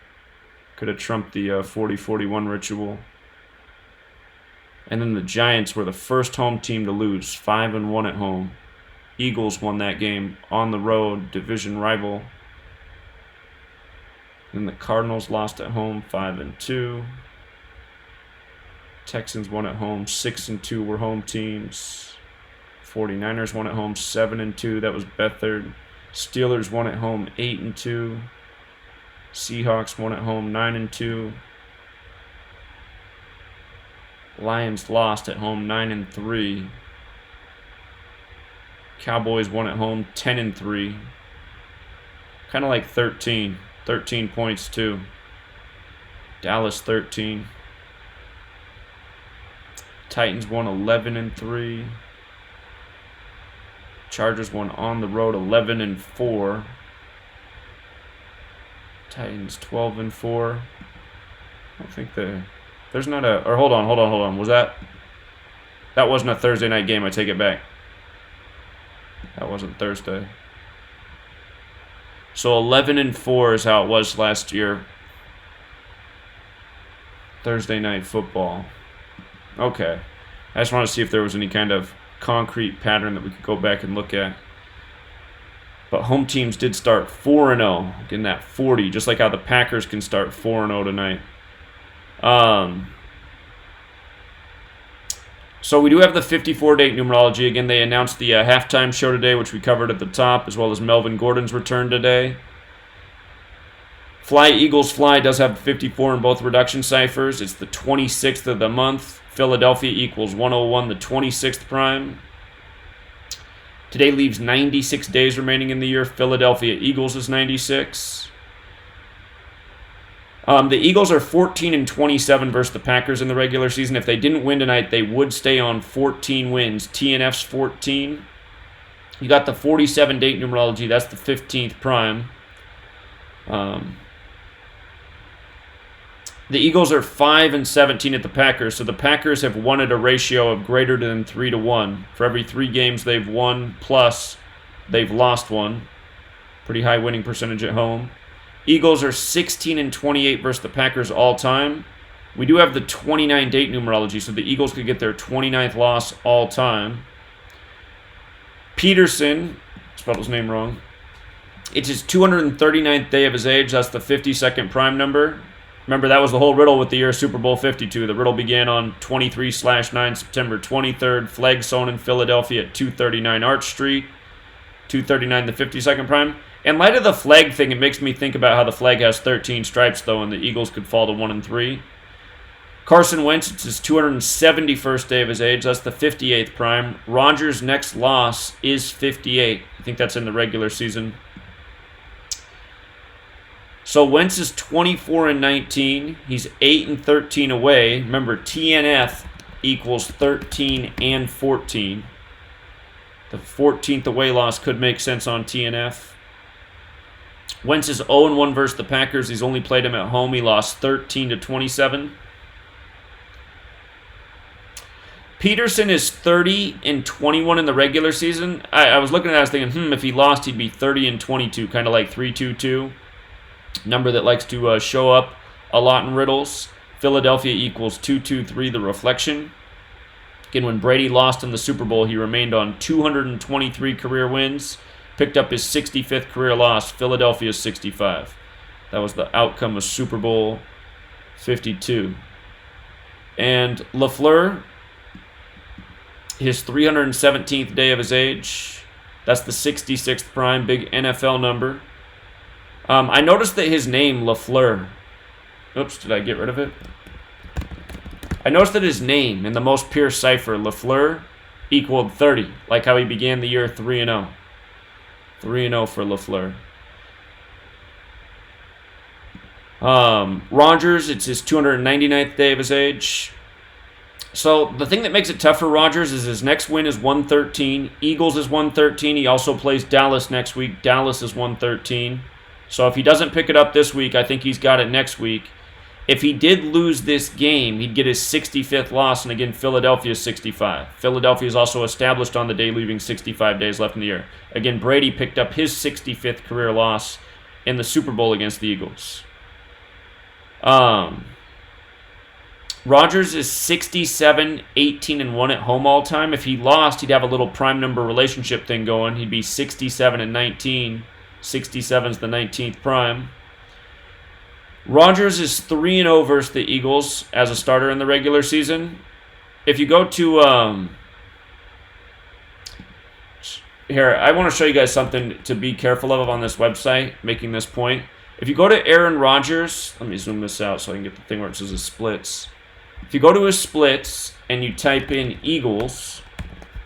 Could have trumped the 40-41 ritual. And then the Giants were the first home team to lose. 5-1 at home. Eagles won that game on the road, division rival. Then the Cardinals lost at home, 5-2. Texans won at home, 6-2 were home teams. 49ers won at home, 7-2. That was Beathard. Steelers won at home, 8-2. Seahawks won at home, 9-2. Lions lost at home, 9-3. Cowboys won at home, 10-3. Kind of like 13. 13 points too. Dallas 13. Titans won 11-3. Chargers won on the road 11-4. Titans 12-4. I don't think there's not a, or hold on. Was that wasn't a Thursday night game? I take it back. That wasn't Thursday. So 11-4 is how it was last year. Thursday night football. Okay. I just want to see if there was any kind of concrete pattern that we could go back and look at. But home teams did start 4-0, getting that 40, just like how the Packers can start 4-0 tonight. So we do have the 54-date numerology. Again, they announced the halftime show today, which we covered at the top, as well as Melvin Gordon's return today. Fly Eagles Fly does have 54 in both reduction ciphers. It's the 26th of the month. Philadelphia equals 101, the 26th prime. Today leaves 96 days remaining in the year. Philadelphia Eagles is 96. The Eagles are 14-27 versus the Packers in the regular season. If they didn't win tonight, they would stay on 14 wins. TNF's 14. You got the 47-date numerology. That's the 15th prime. The Eagles are 5-17 at the Packers, so the Packers have won at a ratio of greater than 3-1. For every 3 games they've won, plus they've lost one. Pretty high winning percentage at home. Eagles are 16-28 versus the Packers all time. We do have the 29-date numerology, so the Eagles could get their 29th loss all time. Peterson, spelled his name wrong. It's his 239th day of his age. That's the 52nd prime number. Remember, that was the whole riddle with the year Super Bowl 52. The riddle began on 23/9, September 23rd. Flag sewn in Philadelphia at 239 Arch Street. 239, the 52nd prime. In light of the flag thing, it makes me think about how the flag has 13 stripes, though, and the Eagles could fall to 1-3. Carson Wentz, it's his 271st day of his age. That's the 58th prime. Rodgers' next loss is 58. I think that's in the regular season. So Wentz is 24-19. He's 8-13 away. Remember, TNF equals 13-14. The 14th away loss could make sense on TNF. Wentz is 0-1 versus the Packers. He's only played him at home. He lost 13-27. Peterson is 30-21 in the regular season. I was looking at it, I was thinking, if he lost, he'd be 30-22, kind of like 3-2-2. Number that likes to show up a lot in riddles. Philadelphia equals 2-2-3, the reflection. Again, when Brady lost in the Super Bowl, he remained on 223 career wins. Picked up his 65th career loss. Philadelphia's 65. That was the outcome of Super Bowl 52. And LaFleur, his 317th day of his age. That's the 66th prime, big NFL number. I noticed that his name, LaFleur. Oops, did I get rid of it? I noticed that his name in the most pure cipher, LaFleur, equaled 30, like how he began the year 3-0. 3-0 for LaFleur. Rodgers, it's his 299th day of his age. So the thing that makes it tough for Rodgers is his next win is 113. Eagles is 113. He also plays Dallas next week. Dallas is 113. So if he doesn't pick it up this week, I think he's got it next week. If he did lose this game, he'd get his 65th loss, and again, Philadelphia is 65. Philadelphia is also established on the day, leaving 65 days left in the year. Again, Brady picked up his 65th career loss in the Super Bowl against the Eagles. Rodgers is 67-18-1 at home all time. If he lost, he'd have a little prime number relationship thing going. He'd be 67-19. 67's the 19th prime. Rodgers is 3-0 versus the Eagles as a starter in the regular season. If you go to here, I want to show you guys something to be careful of on this website, making this point. If you go to Aaron Rodgers, let me zoom this out so I can get the thing where it says his splits. If you go to his splits and you type in Eagles,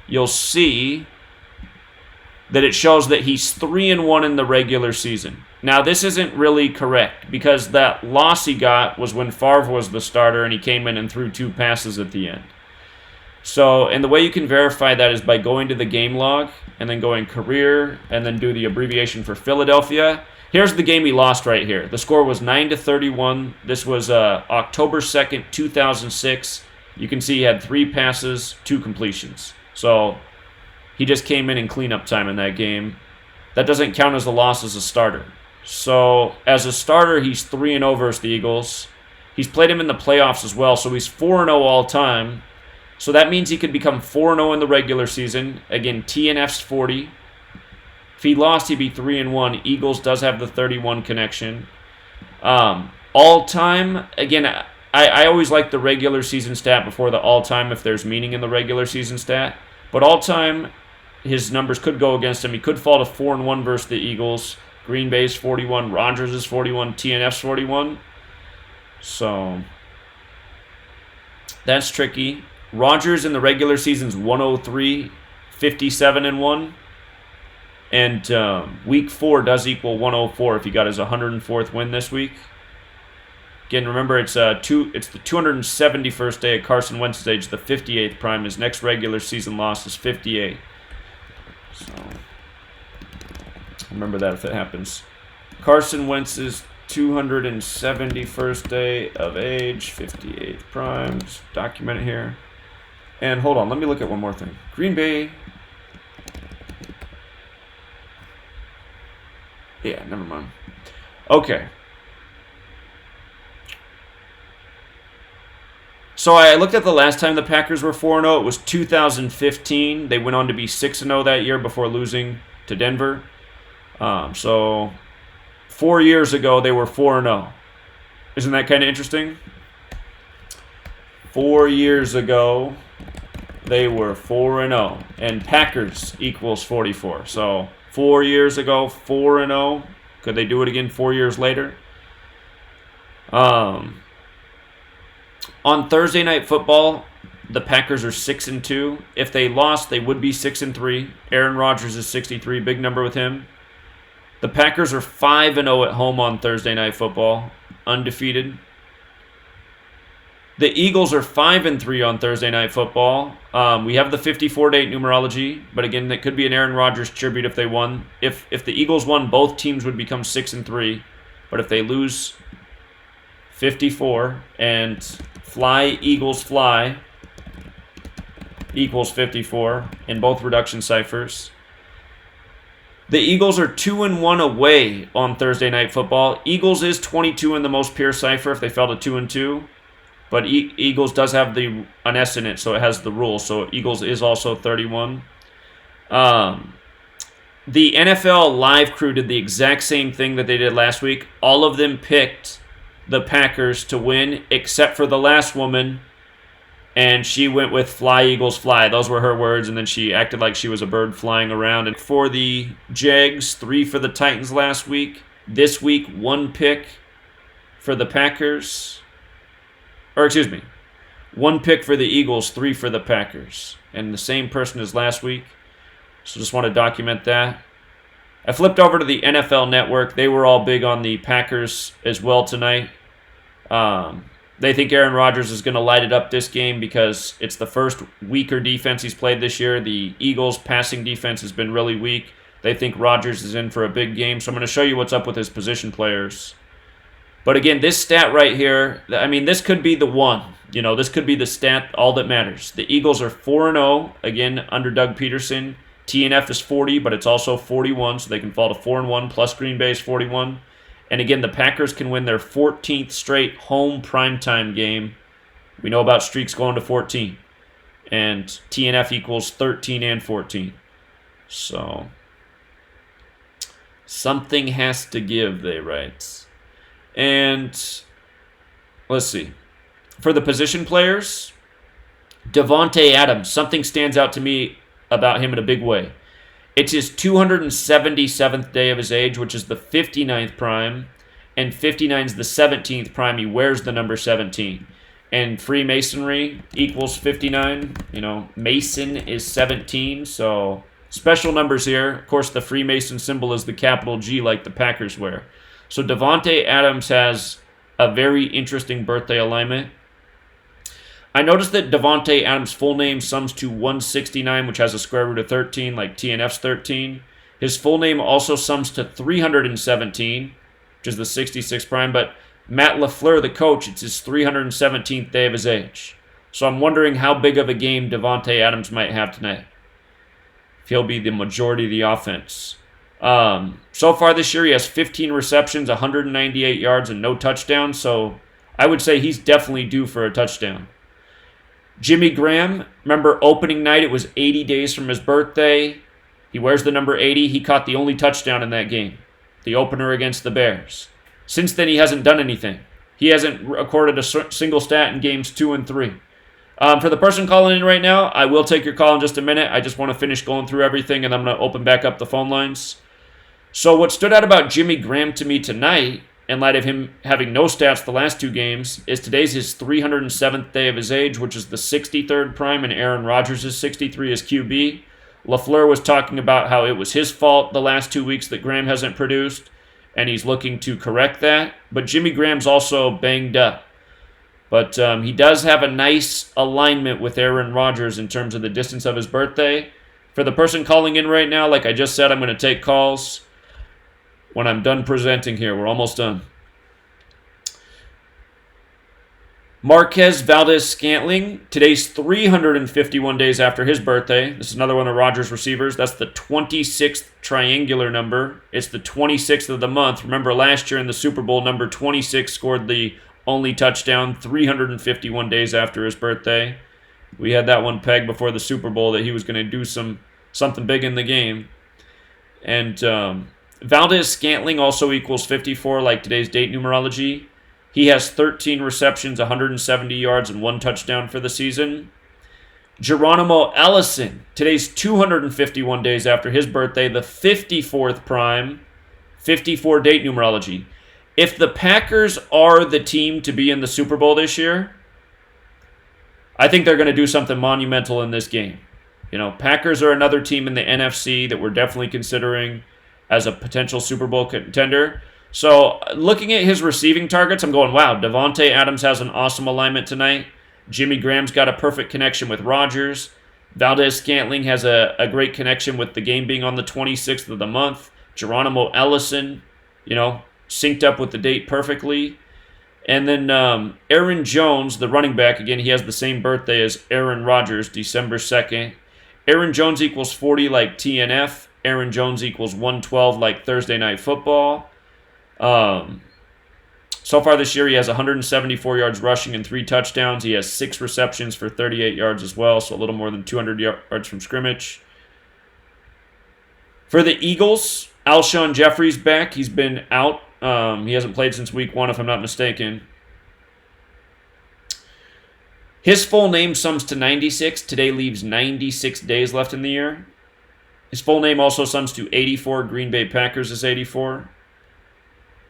you'll see that it shows that he's 3-1 in the regular season. Now, this isn't really correct because that loss he got was when Favre was the starter and he came in and threw 2 passes at the end. So, and the way you can verify that is by going to the game log and then going career and then do the abbreviation for Philadelphia. Here's the game he lost right here. The score was 9-31. This was October 2nd, 2006. You can see he had 3 passes, 2 completions. So he just came in cleanup time in that game. That doesn't count as a loss as a starter. So as a starter, he's 3-0 versus the Eagles. He's played him in the playoffs as well, so he's 4-0 all time. So that means he could become 4-0 in the regular season. Again, TNF's 40. If he lost, he'd be 3-1. Eagles does have the 31 connection. All-time, again, I always like the regular season stat before the all-time if there's meaning in the regular season stat. But all-time, his numbers could go against him. He could fall to 4-1 versus the Eagles. Green Bay's 41. Rodgers is 41. TNF's 41. So that's tricky. Rodgers in the regular season's 103, 57-1. And week 4 does equal 104 if he got his 104th win this week. Again, remember it's the 271st day at Carson Wentz's age, the 58th prime. His next regular season loss is 58. So remember that if it happens. Carson Wentz's 271st day of age, 58th prime. Just document it here. And hold on, let me look at one more thing. Green Bay. Yeah, never mind. Okay. So I looked at the last time the Packers were 4-0. It was 2015. They went on to be 6-0 that year before losing to Denver. So 4 years ago, they were 4-0. Isn't that kind of interesting? 4 years ago, they were 4-0. And Packers equals 44. So 4 years ago, 4-0. Could they do it again 4 years later? On Thursday Night Football, the Packers are 6-2. If they lost, they would be 6-3. Aaron Rodgers is 63, big number with him. The Packers are 5-0 at home on Thursday Night Football, undefeated. The Eagles are 5-3 on Thursday Night Football. We have the 54-date numerology, but again, that could be an Aaron Rodgers tribute if they won. If the Eagles won, both teams would become 6-3. But if they lose, 54 and fly Eagles fly equals 54 in both reduction ciphers. The Eagles are 2-1 away on Thursday Night Football. Eagles is 22 in the most pure cipher if they fell to 2-2. But Eagles does have an S in it, so it has the rule. So Eagles is also 31. The NFL live crew did the exact same thing that they did last week. All of them picked the Packers to win, except for the last woman. And she went with fly, Eagles, fly. Those were her words, and then she acted like she was a bird flying around. And for the Jags, 3 for the Titans last week. This week, 1 pick for the Packers. Or, excuse me, 1 pick for the Eagles, 3 for the Packers. And the same person as last week. So just want to document that. I flipped over to the NFL Network. They were all big on the Packers as well tonight. They think Aaron Rodgers is going to light it up this game because it's the first weaker defense he's played this year. The Eagles' passing defense has been really weak. They think Rodgers is in for a big game. So I'm going to show you what's up with his position players. But again, this stat right here, I mean, this could be the one. You know, this could be the stat, all that matters. The Eagles are 4-0, again, under Doug Peterson. TNF is 40, but it's also 41, so they can fall to 4-1, plus Green Bay's 41. And again, the Packers can win their 14th straight home primetime game. We know about streaks going to 14. And TNF equals 13 and 14. So, something has to give, they write. And let's see. For the position players, Davante Adams, something stands out to me about him in a big way. It's his 277th day of his age, which is the 59th prime, and 59 is the 17th prime. He wears the number 17. And Freemasonry equals 59. You know, Mason is 17, so special numbers here. Of course, the Freemason symbol is the capital G like the Packers wear. So Davante Adams has a very interesting birthday alignment. I noticed that Davante Adams' full name sums to 169, which has a square root of 13, like TNF's 13. His full name also sums to 317, which is the 66th prime, but Matt LaFleur, the coach, it's his 317th day of his age. So I'm wondering how big of a game Davante Adams might have tonight. If he'll be the majority of the offense. So far this year, he has 15 receptions, 198 yards, and no touchdowns. So I would say he's definitely due for a touchdown. Jimmy Graham, remember opening night, it was 80 days from his birthday. He wears the number 80. He caught the only touchdown in that game, the opener against the Bears. Since then, he hasn't done anything. He hasn't recorded a single stat in games 2 and 3. For the person calling in right now, I will take your call in just a minute. I just want to finish going through everything, and I'm going to open back up the phone lines. So what stood out about Jimmy Graham to me tonight, in light of him having no stats the last 2 games, is today's his 307th day of his age, which is the 63rd prime, and Aaron Rodgers is 63 as QB. LaFleur was talking about how it was his fault the last 2 weeks that Graham hasn't produced, and he's looking to correct that. But Jimmy Graham's also banged up. But he does have a nice alignment with Aaron Rodgers in terms of the distance of his birthday. For the person calling in right now, like I just said, I'm going to take calls when I'm done presenting here. We're almost done. Marquez Valdez-Scantling, today's 351 days after his birthday. This is another one of Rodgers' receivers. That's the 26th triangular number. It's the 26th of the month. Remember last year in the Super Bowl, number 26 scored the only touchdown 351 days after his birthday. We had that one pegged before the Super Bowl that he was going to do something big in the game. And Valdez-Scantling also equals 54, like today's date numerology. He has 13 receptions, 170 yards, and 1 touchdown for the season. Geronimo Ellison, today's 251 days after his birthday, the 54th prime, 54 date numerology. If the Packers are the team to be in the Super Bowl this year, I think they're going to do something monumental in this game. You know, Packers are another team in the NFC that we're definitely considering as a potential Super Bowl contender. So, looking at his receiving targets, I'm going, wow, Davante Adams has an awesome alignment tonight. Jimmy Graham's got a perfect connection with Rodgers. Valdez-Scantling has a great connection with the game being on the 26th of the month. Geronimo Ellison, synced up with the date perfectly. And then Aaron Jones, the running back, again, he has the same birthday as Aaron Rodgers, December 2nd. Aaron Jones equals 40 like TNF. Aaron Jones equals 112 like Thursday Night Football. So far this year, he has 174 yards rushing and 3 touchdowns. He has 6 receptions for 38 yards as well, so a little more than 200 yards from scrimmage. For the Eagles, Alshon Jeffrey's back. He's been out. He hasn't played since week 1, if I'm not mistaken. His full name sums to 96. Today leaves 96 days left in the year. His full name also sums to 84. Green Bay Packers is 84.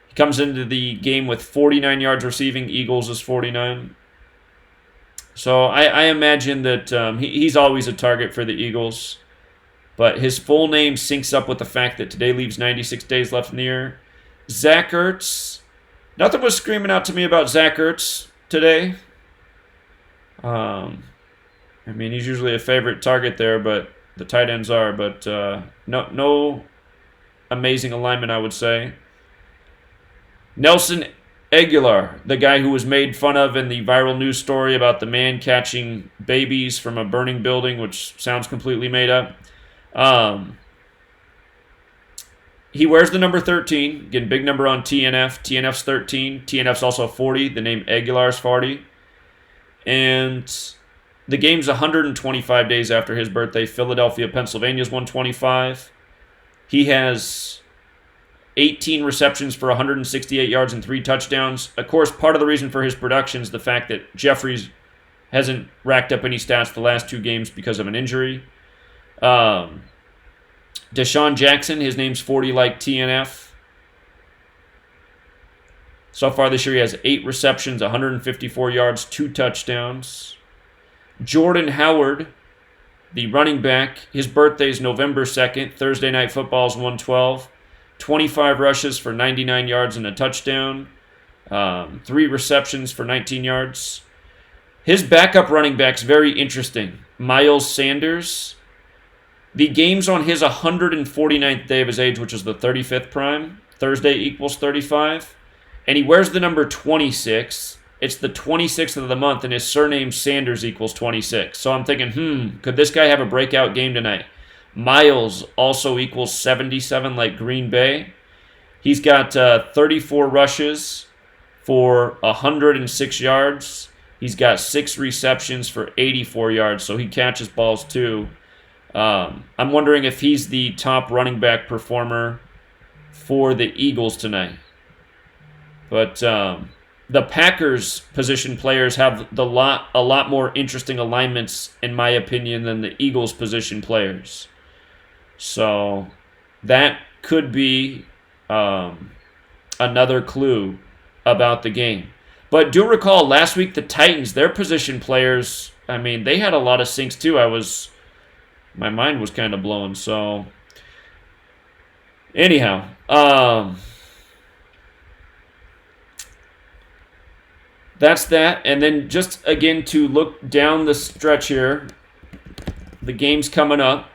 He comes into the game with 49 yards receiving. Eagles is 49. So I imagine that he's always a target for the Eagles. But his full name syncs up with the fact that today leaves 96 days left in the year. Zach Ertz. Nothing was screaming out to me about Zach Ertz today. He's usually a favorite target there, but the tight ends are. But no amazing alignment, I would say. Nelson Aguilar, the guy who was made fun of in the viral news story about the man catching babies from a burning building, which sounds completely made up. He wears the number 13. Again, big number on TNF. TNF's 13. TNF's also 40. The name Aguilar's 40. And the game's 125 days after his birthday. Philadelphia, Pennsylvania's 125. He has 18 receptions for 168 yards and 3 touchdowns. Of course, part of the reason for his production is the fact that Jeffries hasn't racked up any stats the last 2 games because of an injury. Deshaun Jackson, his name's 40 like TNF. So far this year, he has 8 receptions, 154 yards, 2 touchdowns. Jordan Howard, the running back, his birthday is November 2nd. Thursday Night Football's 112. 25 rushes for 99 yards and a touchdown. 3 receptions for 19 yards. His backup running back's very interesting. Miles Sanders. The game's on his 149th day of his age, which is the 35th prime. Thursday equals 35. And he wears the number 26. It's the 26th of the month, and his surname Sanders equals 26. So I'm thinking, could this guy have a breakout game tonight? Miles also equals 77 like Green Bay. He's got 34 rushes for 106 yards. He's got 6 receptions for 84 yards, so he catches balls too. I'm wondering if he's the top running back performer for the Eagles tonight. But the Packers position players have a lot more interesting alignments, in my opinion, than the Eagles position players. So that could be another clue about the game. But do recall last week the Titans, their position players, I mean, they had a lot of sinks too. My mind was kind of blown. So anyhow, that's that. And then just again to look down the stretch here, the game's coming up.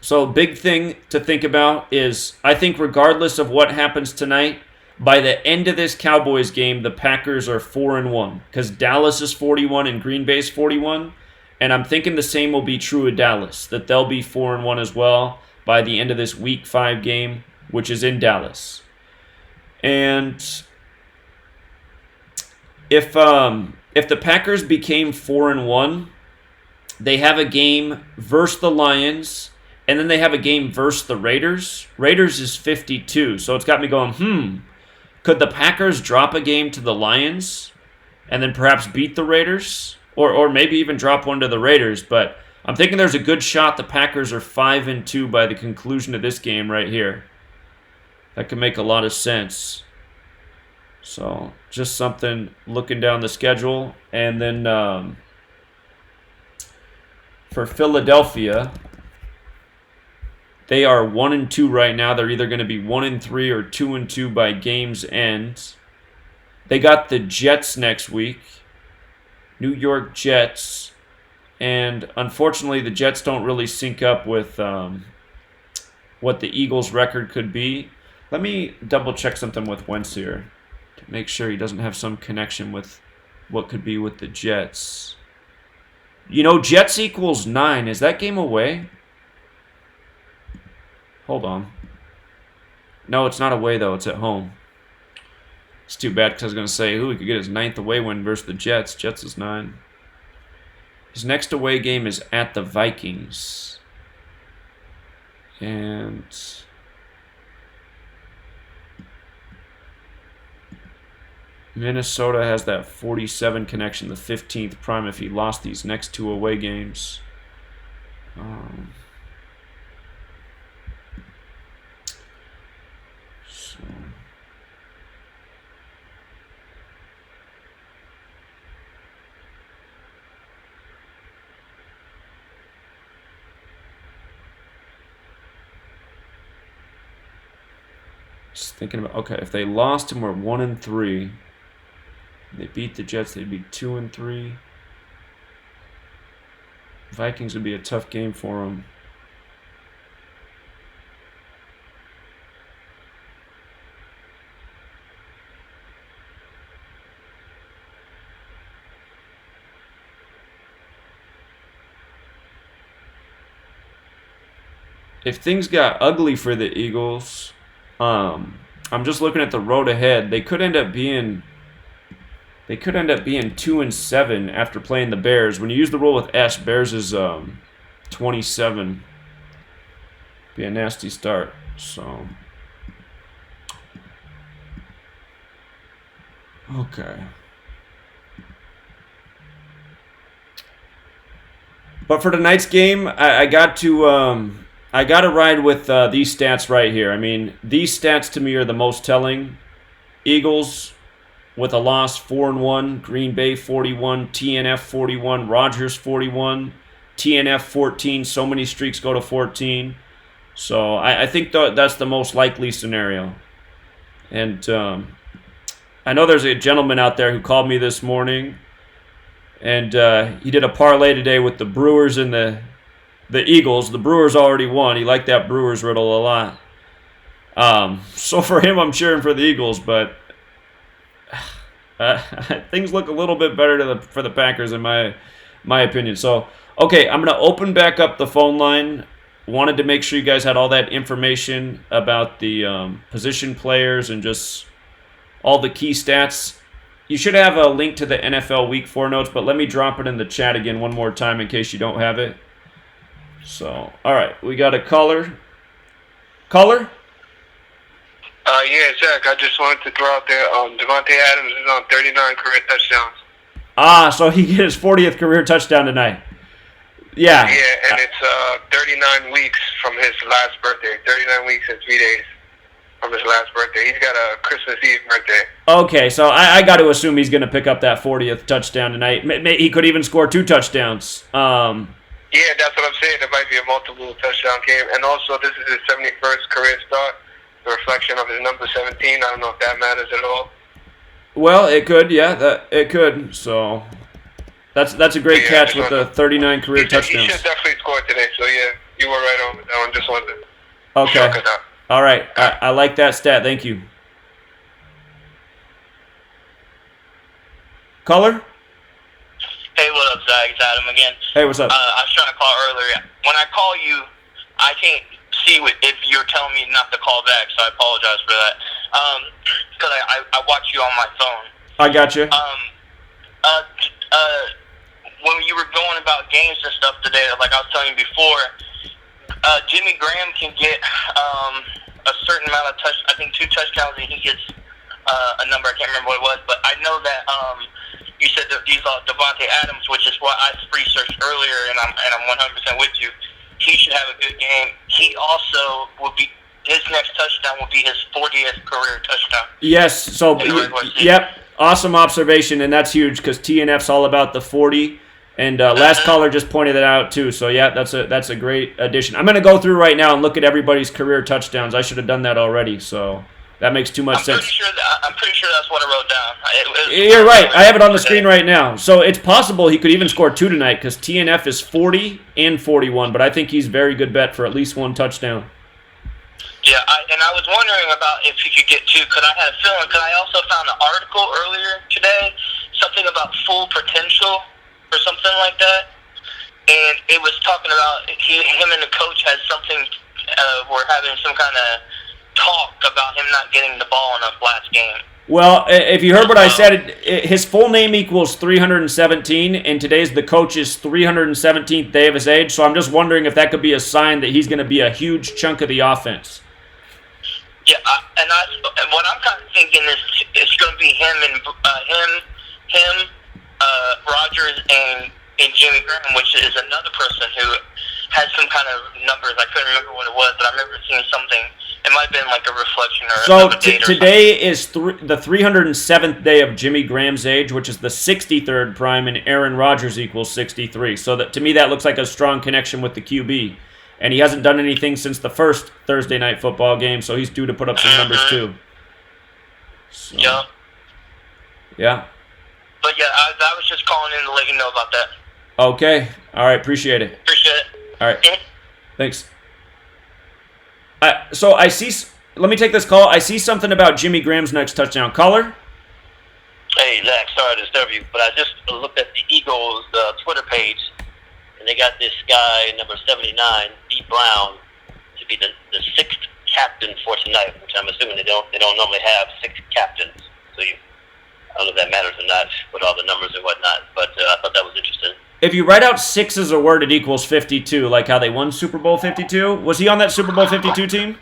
So big thing to think about is, I think regardless of what happens tonight, by the end of this Cowboys game, the Packers are 4-1 because Dallas is 41 and Green Bay's 41, and I'm thinking the same will be true of Dallas, that they'll be 4-1 as well by the end of this Week 5 game, which is in Dallas. And if the Packers became 4-1, they have a game versus the Lions, and then they have a game versus the Raiders. Raiders is 52, so it's got me going, could the Packers drop a game to the Lions and then perhaps beat the Raiders? Or maybe even drop one to the Raiders. But I'm thinking there's a good shot the Packers are 5-2 by the conclusion of this game right here. That could make a lot of sense. So just something looking down the schedule. And then for Philadelphia, they are 1-2 right now. They're either going to be 1-3 or 2-2 by game's end. They got the Jets next week. New York Jets. And unfortunately, the Jets don't really sync up with what the Eagles' record could be. Let me double check something with Wentz here to make sure he doesn't have some connection with what could be with the Jets. Jets equals 9. Is that game away? Hold on. No, it's not away, though. It's at home. It's too bad because I was going to say, he could get his 9th away win versus the Jets. Jets is 9. His next away game is at the Vikings. And Minnesota has that 47 connection, the 15th prime if he lost these next 2 away games. Just thinking about, okay, if they lost and were 1-3, they beat the Jets, they'd be 2-3. Vikings would be a tough game for them. If things got ugly for the Eagles, I'm just looking at the road ahead. They could end up being 2-7 after playing the Bears. When you use the rule with S, Bears is 27. Be a nasty start. So okay. But for tonight's game, I got to ride with these stats right here. I mean, these stats to me are the most telling. Eagles with a loss, 4-1. Green Bay 41. TNF 41. Rodgers 41. TNF 14. So many streaks go to 14. So I think that's the most likely scenario. And I know there's a gentleman out there who called me this morning, And he did a parlay today with the Brewers and the Eagles. The Brewers already won. He liked that Brewers riddle a lot. So for him, I'm cheering for the Eagles, but things look a little bit better for the Packers in my opinion. So, okay, I'm going to open back up the phone line. Wanted to make sure you guys had all that information about the position players and just all the key stats. You should have a link to the NFL Week 4 notes, but let me drop it in the chat again one more time in case you don't have it. So, all right, we got a caller. Caller? Yeah, Zach, I just wanted to throw out there, Devontae Adams is on 39 career touchdowns. So he hit his 40th career touchdown tonight. Yeah. Yeah, and it's 39 weeks from his last birthday. 39 weeks and 3 days from his last birthday. He's got a Christmas Eve birthday. Okay, so I got to assume he's going to pick up that 40th touchdown tonight. He could even score 2 touchdowns. Yeah, that's what I'm saying. There might be a multiple touchdown game. And also, this is his 71st career start. The reflection of his number 17. I don't know if that matters at all. Well, it could, yeah, it could. So that's a great catch with the 39 career touchdowns. He should definitely score today. So yeah, you were right on with that one. Just wanted to okay. All right, I like that stat. Thank you. Caller? Hey, what up, Zach? It's Adam again. Hey, what's up? I was trying to call earlier. When I call you, I can't see if you're telling me not to call back, so I apologize for that. Because I watch you on my phone. I got you. When you were going about games and stuff today, like I was telling you before, Jimmy Graham can get a certain amount of I think 2 touchdowns, and he gets a number, I can't remember what it was, but I know that you said that these Devontae Adams, which is what I researched earlier, and I'm 100% with you. He should have a good game. He also will be, his next touchdown will be his 40th career touchdown. Yes, so, yep, awesome observation, and that's huge because TNF's all about the 40, and last caller just pointed that out too, so yeah, that's a great addition. I'm going to go through right now and look at everybody's career touchdowns. I should have done that already, so that makes too much sense. I'm pretty sure that's what I wrote down. You're right. I have it on the screen right now. So it's possible he could even score 2 tonight because TNF is 40 and 41, but I think he's a very good bet for at least 1 touchdown. Yeah, and I was wondering about if he could get 2 because I had a feeling, because I also found an article earlier today, something about full potential or something like that, and it was talking about him and the coach had something, were having some kind of talk about him not getting the ball enough last game. Well, if you heard what I said, his full name equals 317, and today's the coach's 317th day of his age, so I'm just wondering if that could be a sign that he's going to be a huge chunk of the offense. Yeah, and what I'm kind of thinking is it's going to be him, Rodgers, and Jimmy Graham, which is another person who had some kind of numbers. I couldn't remember what it was, but I remember seeing something. It might have been like a reflection or so a date today is the 307th day of Jimmy Graham's age, which is the 63rd prime, and Aaron Rodgers equals 63. So that to me that looks like a strong connection with the QB. And he hasn't done anything since the first Thursday night football game, so he's due to put up some numbers too. So, yeah. Yeah. But yeah, I was just calling in to let you know about that. Okay. All right. Appreciate it. Appreciate it. All right. Thanks. So I see. Let me take this call. I see something about Jimmy Graham's next touchdown. Caller? Hey, Zach, sorry to disturb you, but I just looked at the Eagles' Twitter page, and they got this guy, number 79, D. Brown, to be the 6th captain for tonight, which I'm assuming they don't normally have 6 captains. So I don't know if that matters or not with all the numbers and whatnot, but I thought that was interesting. If you write out 6 as a word, it equals 52, like how they won Super Bowl 52. Was he on that Super Bowl 52 team?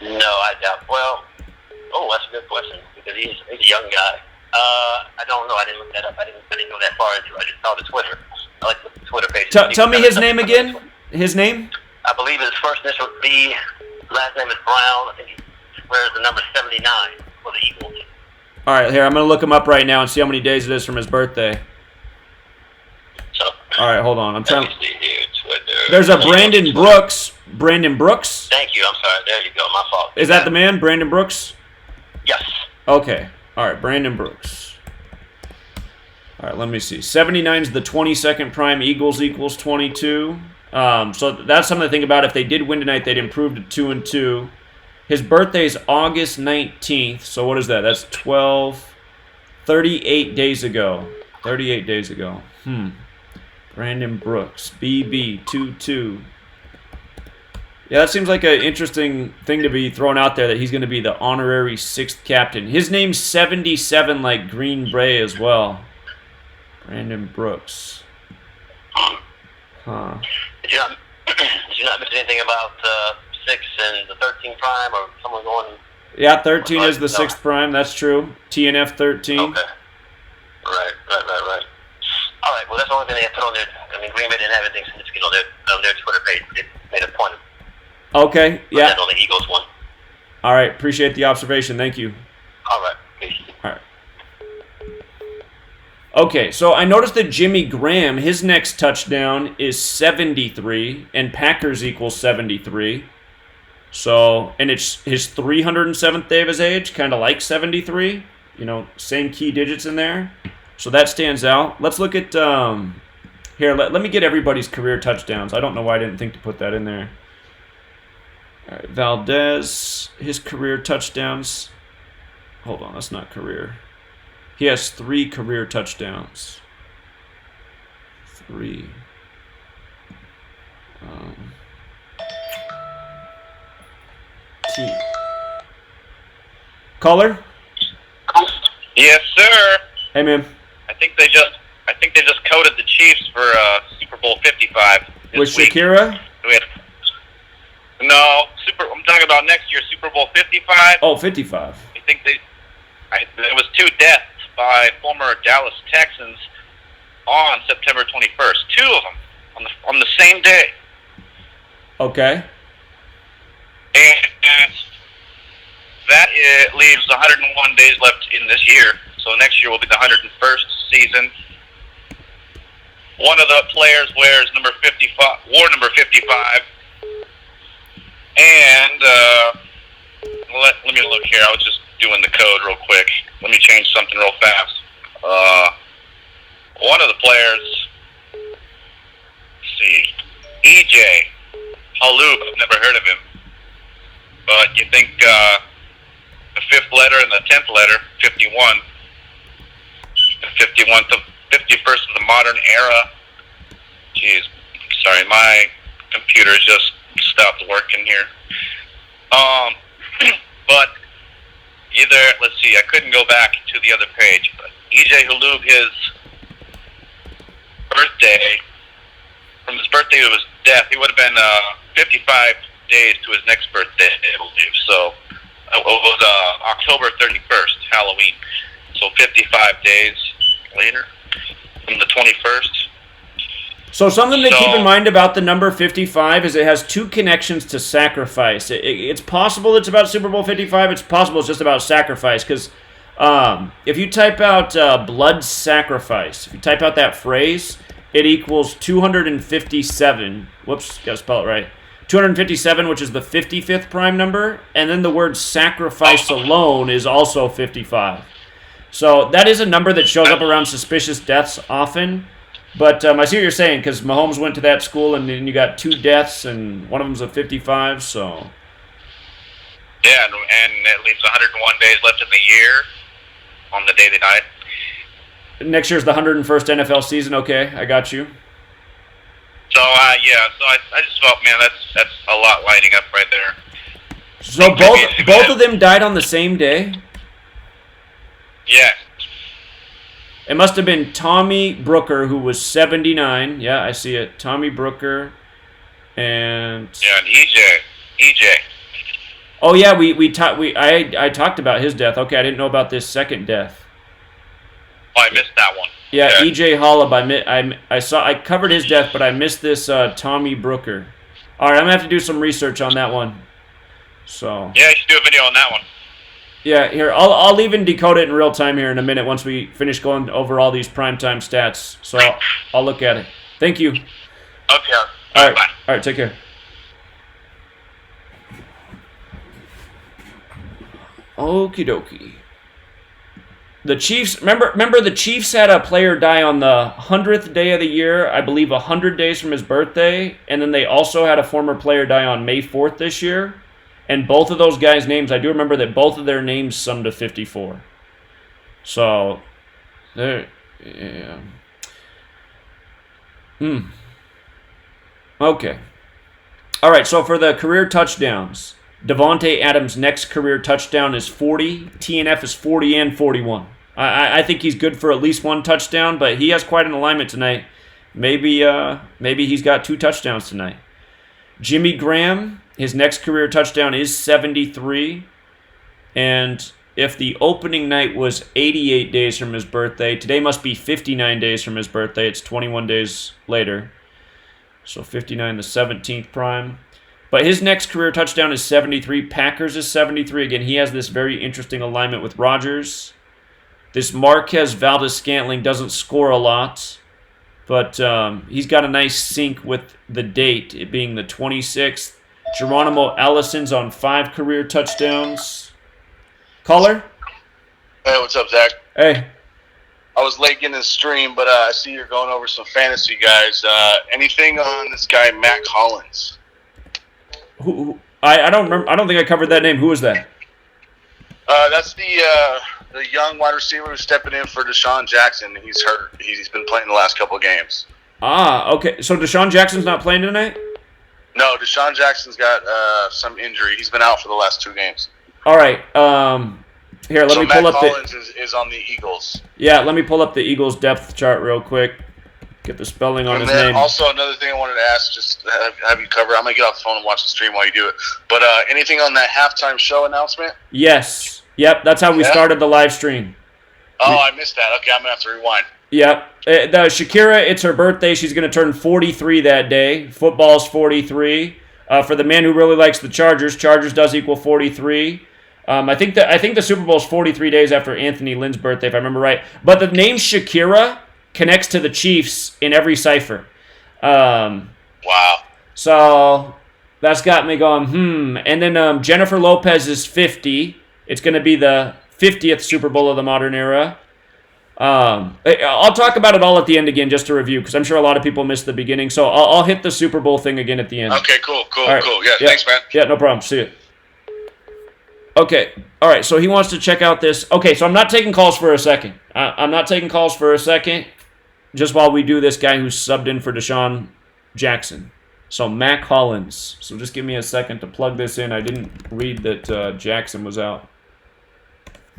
No, I doubt. Well, that's a good question because he's a young guy. I don't know. I didn't look that up. I didn't go that far into it. I just saw the Twitter. I like the Twitter page. Tell me his name again. His name? I believe his first initial is B. Last name is Brown. I think he wears the number 79 for the Eagles. All right, here. I'm going to look him up right now and see how many days it is from his birthday. So, all right, hold on. I'm trying. Let me see here. Twitter. There's a Brandon Brooks. Brandon Brooks? Thank you. I'm sorry. There you go. My fault. Is that the man, Brandon Brooks? Yes. Okay. All right, Brandon Brooks. All right, let me see. 79 is the 22nd prime. Eagles equals 22. So that's something to think about. If they did win tonight, they'd improve to 2-2. His birthday is August 19th. So what is that? That's 38 days ago. 38 days ago. Brandon Brooks. BB 22. Yeah, that seems like an interesting thing to be thrown out there, that he's going to be the honorary 6th captain. His name's 77 like Green Bay as well. Brandon Brooks. Huh. Did you not mention anything about 6 and the 13 prime or someone going? Yeah, 13 is the 6th prime. That's true. TNF 13. Okay. Right. All right. Well, that's the only thing they have put on there. I mean, Green Bay didn't have anything significant on their Twitter page. They made a point of Okay. Yeah. on the Eagles one. All right. Appreciate the observation. Thank you. All right. Peace. All right. Okay, so I noticed that Jimmy Graham, his next touchdown is 73, and Packers equals 73. So, and it's his 307th day of his age, kind of like 73. You know, same key digits in there. So that stands out. Let's look at, here, let me get everybody's career touchdowns. I don't know why I didn't think to put that in there. All right, Valdez, his career touchdowns. Hold on, that's not career. He has 3 career touchdowns. 3. Caller? Yes, sir. Hey, man. I think they just coded the Chiefs for Super Bowl 55 With this week. Shakira? No, I'm talking about next year, Super Bowl 55. Oh, 55. I think there was 2 deaths by former Dallas Texans on September 21st. 2 of them on the same day. Okay. And that leaves 101 days left in this year. So next year will be the 101st season. One of the players wore number 55. And let me look here. I was just doing the code real quick. Let me change something real fast. One of the players, let's see, EJ Halub. I've never heard of him. But you think the 5th letter and the 10th letter, 51. The 51st of the modern era. Jeez, sorry, my computer just stopped working here. But either, let's see, I couldn't go back to the other page, but EJ Halub, his birthday, from his birthday to his death, he would have been 55 days to his next birthday, I believe. So it was October 31st, Halloween. So 55 days later, from the 21st. So something to keep in mind about the number 55 is it has 2 connections to sacrifice. It's possible it's about Super Bowl 55. It's possible it's just about sacrifice. Because if you type out blood sacrifice, if you type out that phrase, it equals 257. Whoops, got to spell it right. 257, which is the 55th prime number. And then the word sacrifice alone is also 55. So that is a number that shows up around suspicious deaths often. But I see what you're saying, because Mahomes went to that school, and then you got 2 deaths, and one of them's a 55, so... Yeah, and it leaves 101 days left in the year on the day they died. Next year's the 101st NFL season, okay, I got you. So, I just felt, man, that's a lot lining up right there. So both of them died on the same day? Yeah. It must have been Tommy Brooker, who was 79. Yeah, I see it. Tommy Brooker and... Yeah, and EJ. Oh, yeah, I talked about his death. Okay, I didn't know about this second death. Oh, I missed that one. Yeah, EJ Hollub. I covered his death, but I missed this Tommy Brooker. All right, I'm going to have to do some research on that one. So... Yeah, you should do a video on that one. Yeah, here, I'll even decode it in real time here in a minute once we finish going over all these primetime stats. So I'll look at it. Thank you. Okay. All right. Bye. All right, take care. Okie dokie. The Chiefs, remember the Chiefs had a player die on the 100th day of the year, I believe 100 days from his birthday, and then they also had a former player die on May 4th this year. And both of those guys' names, I do remember that both of their names summed to 54. So, there, yeah. Okay. All right, so for the career touchdowns, Devontae Adams' next career touchdown is 40. TNF is 40 and 41. I think he's good for at least one touchdown, but he has quite an alignment tonight. Maybe he's got 2 touchdowns tonight. Jimmy Graham, his next career touchdown is 73. And if the opening night was 88 days from his birthday, today must be 59 days from his birthday. It's 21 days later. So 59, the 17th prime. But his next career touchdown is 73. Packers is 73. Again, he has this very interesting alignment with Rodgers. This Marquez Valdez-Scantling doesn't score a lot, but he's got a nice sync with the date, it being the 26th. Geronimo Allison's on 5 career touchdowns. Caller? Hey, what's up, Zach? Hey. I was late getting the stream, but I see you're going over some fantasy guys. Anything on this guy, Mac Hollins? Who? I don't remember. I don't think I covered that name. Who was that? That's the young wide receiver who's stepping in for Deshaun Jackson. He's hurt. He's been playing the last couple of games. Okay. So Deshaun Jackson's not playing tonight? No, Deshaun Jackson's got some injury. He's been out for the last 2 games. All right. Here, let me pull up Mac Hollins is on the Eagles. Yeah, let me pull up the Eagles depth chart real quick. Get the spelling on his name. And then also another thing I wanted to ask, just have you cover. I'm gonna get off the phone and watch the stream while you do it. But anything on that halftime show announcement? Yes. Yep. That's how we started the live stream. Oh, I missed that. Okay, I'm gonna have to rewind. Yep. The Shakira, it's her birthday. She's gonna turn 43 that day. Football's 43. For the man who really likes the Chargers, Chargers does equal 43. I think the Super Bowl is 43 days after Anthony Lynn's birthday, if I remember right. But the name Shakira connects to the Chiefs in every cipher. Wow. So that's got me going, And then Jennifer Lopez is 50. It's going to be the 50th Super Bowl of the modern era. I'll talk about it all at the end again just to review, because I'm sure a lot of people missed the beginning. So I'll hit the Super Bowl thing again at the end. Okay, cool. Right. Cool. Yeah, thanks, man. Yeah, no problem. See you. Okay, all right, so he wants to check out this. Okay, so I'm not taking calls for a second. I'm not taking calls for a second, just while we do this guy who's subbed in for Deshaun Jackson. So Mac Hollins. So just give me a second to plug this in. I didn't read that Jackson was out.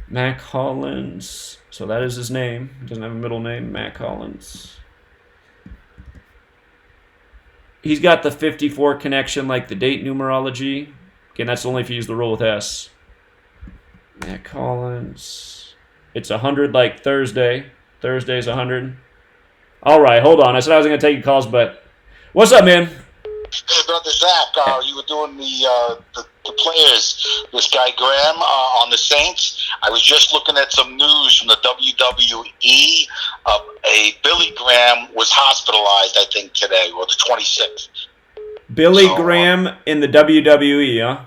Mac Hollins. So that is his name. He doesn't have a middle name. Mac Hollins. He's got the 54 connection, like the date numerology. Again, that's only if you use the rule with S. Matt Collins. It's 100 like Thursday. Thursday's 100. All right, hold on. I said I was going to take your calls, but what's up, man? Hey, Brother Zach, you were doing the players. This guy Graham on the Saints. I was just looking at some news from the WWE. A Billy Graham was hospitalized, I think, today, or the 26th. Billy Graham in the WWE, huh?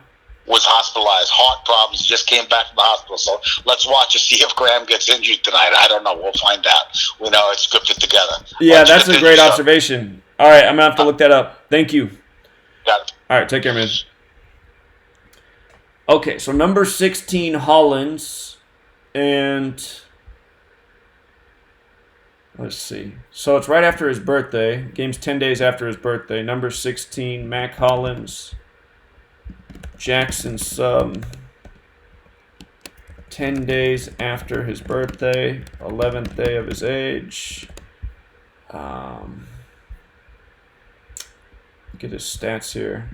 Was hospitalized. Heart problems. He just came back from the hospital. So let's watch to see if Graham gets injured tonight. I don't know. We'll find out. We know it's scripted together. Yeah, that's a great observation. All right, I'm going to have to look that up. Thank you. Got it. All right, take care, man. Okay, so number 16, Hollins. And let's see. So it's right after his birthday. Game's 10 days after his birthday. Number 16, Mac Hollins. Jackson sub. 10 days after his birthday. 11th day of his age. Get his stats here.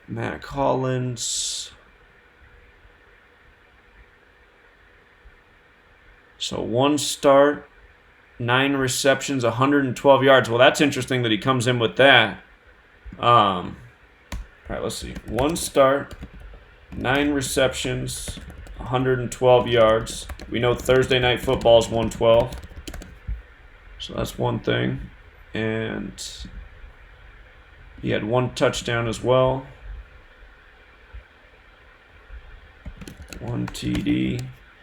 Mac Hollins. So 1 start, 9 receptions, 112 yards. Well, that's interesting that he comes in with that. All right, let's see. 1 start, 9 receptions, 112 yards. We know Thursday Night Football is 112. So that's one thing. And he had 1 touchdown as well. 1 TD.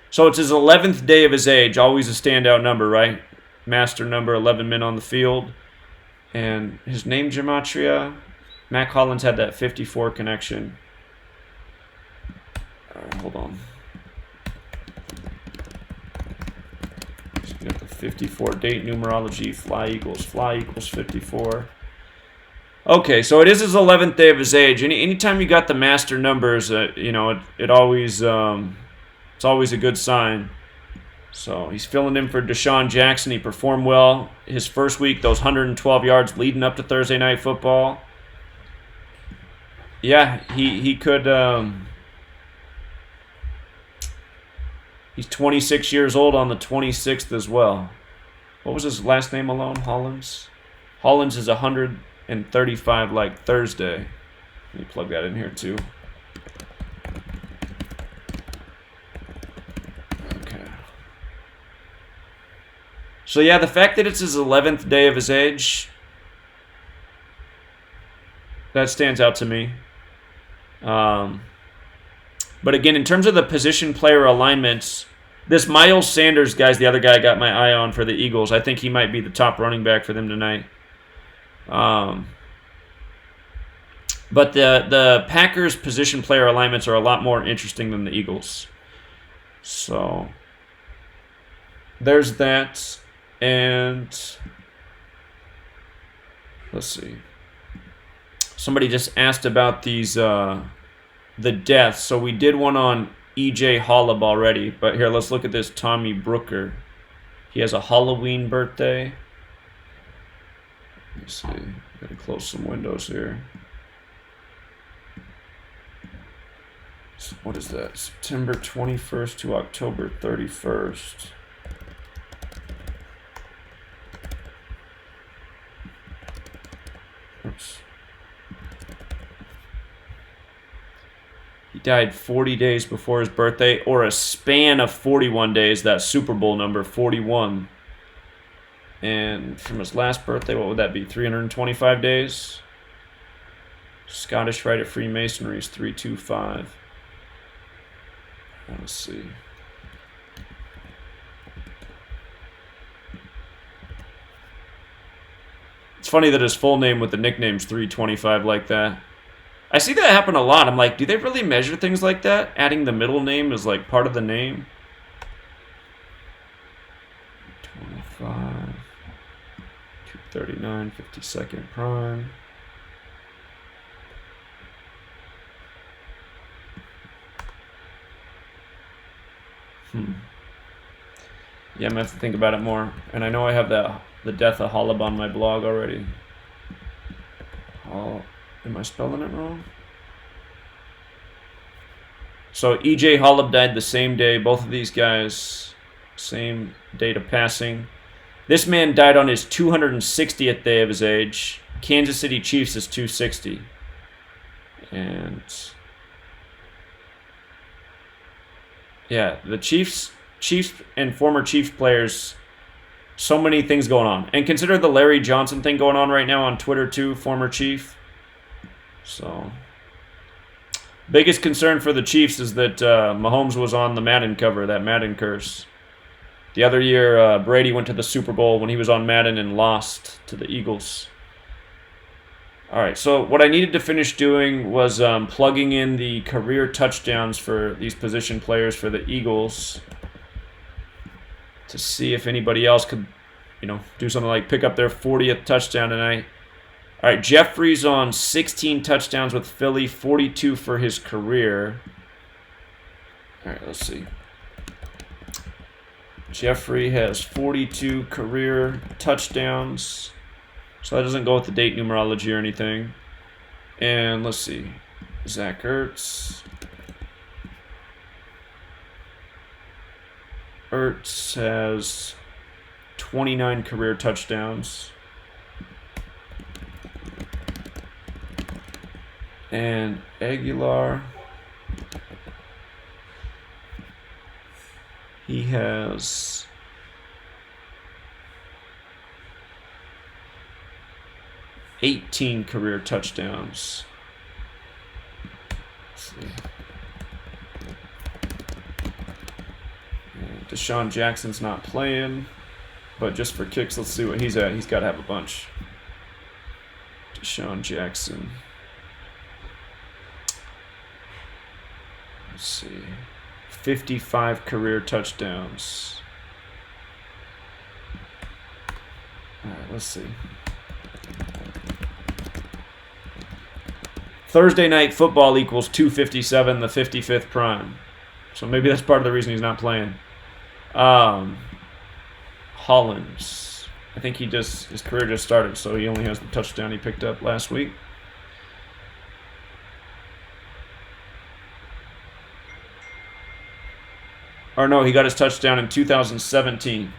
So it's his 11th day of his age. Always a standout number, right? Master number, 11 men on the field. And his name, Gematria. Mac Hollins had that 54 connection. All right, hold on. Got the 54 date numerology. Fly equals 54. Okay, so it is his 11th day of his age. Anytime you got the master numbers, you know, it always it's always a good sign. So he's filling in for Deshaun Jackson. He performed well his first week, those 112 yards leading up to Thursday Night Football. Yeah, he could. He's 26 years old on the 26th as well. What was his last name alone? Hollins? Hollins is 135 like Thursday. Let me plug that in here too. Okay. So yeah, the fact that it's his 11th day of his age, that stands out to me. But again, in terms of the position player alignments, this Miles Sanders guy's the other guy I got my eye on for the Eagles. I think he might be the top running back for them tonight. But the Packers' position player alignments are a lot more interesting than the Eagles. So there's that. And let's see. Somebody just asked about these the deaths. So we did one on E.J. Holub already, but here, let's look at this Tommy Brooker. He has a Halloween birthday. Let's see. Gotta close some windows here. So what is that? September 21st to October 31st. Oops. He died 40 days before his birthday, or a span of 41 days, that Super Bowl number, 41. And from his last birthday, what would that be, 325 days? Scottish Rite of Freemasonry is 325. Let's see. It's funny that his full name with the nickname's 325 like that. I see that happen a lot. I'm like, do they really measure things like that? Adding the middle name is like part of the name? 25, 239, 52nd prime. Yeah, I'm gonna have to think about it more. And I know I have the death of Holub on my blog already. Am I spelling it wrong? So E.J. Holub died the same day. Both of these guys, same date of passing. This man died on his 260th day of his age. Kansas City Chiefs is 260. And yeah, the Chiefs and former Chiefs players, so many things going on. And consider the Larry Johnson thing going on right now on Twitter too, former Chief. So, biggest concern for the Chiefs is that Mahomes was on the Madden cover, that Madden curse. The other year, Brady went to the Super Bowl when he was on Madden and lost to the Eagles. All right, so what I needed to finish doing was plugging in the career touchdowns for these position players for the Eagles to see if anybody else could, do something like pick up their 40th touchdown tonight. All right, Jeffrey's on 16 touchdowns with Philly, 42 for his career. All right, let's see. Jeffrey has 42 career touchdowns. So that doesn't go with the date numerology or anything. And let's see. Zach Ertz. Ertz has 29 career touchdowns. And Aguilar, he has 18 career touchdowns. Let's see. Deshaun Jackson's not playing. But just for kicks, let's see what he's at. He's got to have a bunch. Deshaun Jackson. Let's see. 55 career touchdowns. All right, let's see. Thursday night football equals 257, the 55th prime. So maybe that's part of the reason he's not playing. Hollins. I think his career just started, so he only has the touchdown he picked up last week. Or no, he got his touchdown in 2017.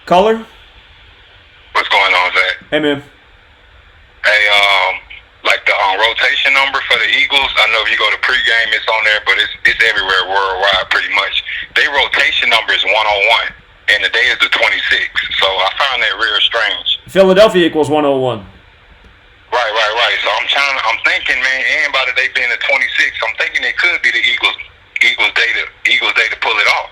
Caller? What's going on, Zach? Hey, man. Hey, like the rotation number for the Eagles, I know if you go to pregame, it's on there, but it's everywhere worldwide pretty much. Their rotation number is 101, and the day is the 26th, so I found that real strange. Philadelphia equals 101. Right. So I'm thinking, man, anybody they been at 26, I'm thinking it could be the Eagles day to pull it off.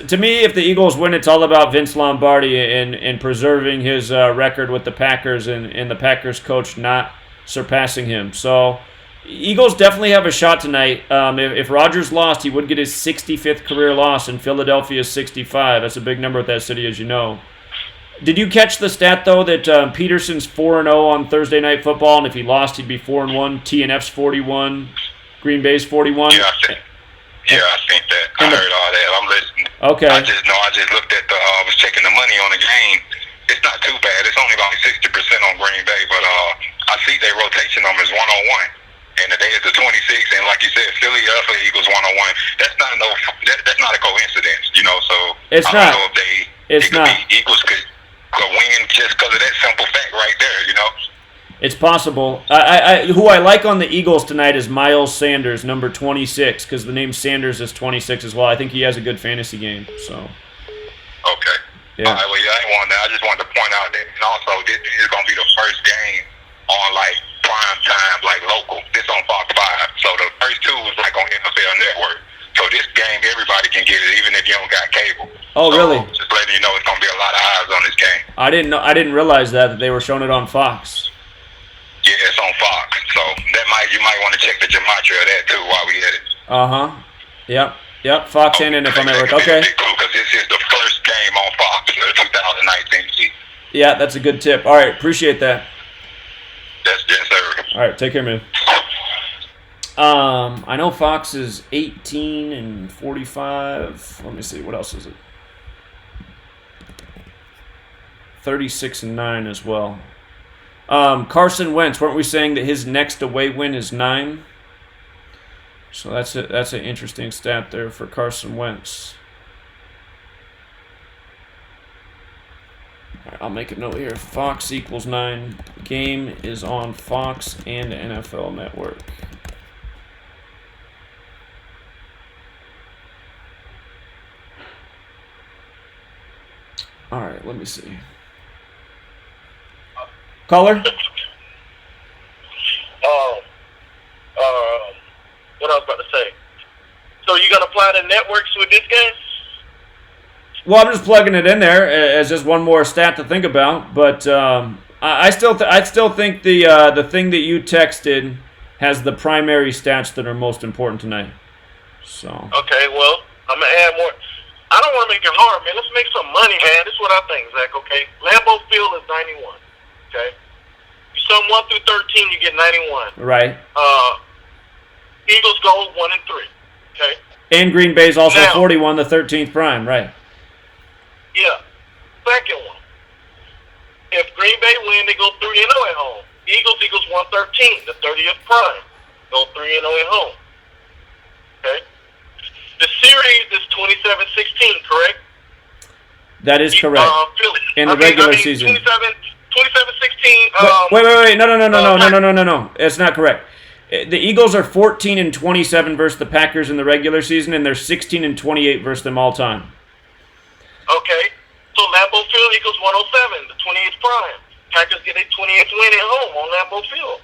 To me, if the Eagles win, it's all about Vince Lombardi and preserving his record with the Packers and the Packers coach not surpassing him. So, Eagles definitely have a shot tonight. If Rodgers lost, he would get his 65th career loss, and Philadelphia's 65. That's a big number at that city, as you know. Did you catch the stat, though, that Peterson's 4-0 on Thursday Night Football, and if he lost, he'd be 4-1? TNF's 41, Green Bay's 41? Yeah, I think that. I heard all that. I'm listening. Okay. I just looked at was checking the money on the game. It's not too bad. It's only about 60% on Green Bay, but I see their rotation number is 101. And the day is the 26th, and like you said, Philadelphia Eagles 101. That's not a coincidence, you know. So it's I don't know if it's not. Eagles could win just because of that simple fact right there, you know. It's possible. Who I like on the Eagles tonight is Miles Sanders, number 26, because the name Sanders is 26 as well. I think he has a good fantasy game. So. Okay. Yeah. All right, well, I just wanted to point out that, and also this is going to be the first game on like prime time, like local. This on Fox 5. So the first two was like on NFL Network. So this game, everybody can get it, even if you don't got cable. Oh, so, really? Just letting you know, it's going to be a lot of eyes on this game. I didn't realize that they were showing it on Fox. Yeah, it's on Fox. So you might want to check the gematria of that too while we at it. Yep. Fox and NFL Network. Okay. Because this is the first game on Fox for the 2019 season. Yeah, that's a good tip. All right, appreciate that. Yes, sir. All right, take care, man. I know Fox is 18 and 45. Let me see, what else is it? 36 and 9 as well. Carson Wentz, weren't we saying that his next away win is 9? So that's an interesting stat there for Carson Wentz. All right, I'll make a note here. Fox equals 9. Game is on Fox and NFL Network. All right, let me see. Caller? What I was about to say. So you gonna apply the networks with this game? Well, I'm just plugging it in there as just one more stat to think about. But I still think the thing that you texted has the primary stats that are most important tonight. So. Okay, well, I'm gonna add more. I don't want to make it hard, man. Let's make some money, man. This is what I think, Zach. Okay, Lambeau Field is 91. Okay, you sum 1 through 13, you get 91. Right. Eagles go 1 and 3. Okay. And Green Bay's also 41, the 13th prime, right? Yeah. Second one. If Green Bay win, they go 3-0 at home. Eagles equals 113, the 30th prime. Go 3-0 at home. Okay. The series is 27-16, correct? That is correct. Philly. In the regular season. 27-16. Wait. No. It's not correct. The Eagles are 14 and 27 versus the Packers in the regular season, and they're 16 and 28 versus them all time. Okay. So Lambeau Field equals 107, the 28th prime. Packers get a 28th win at home on Lambeau Field.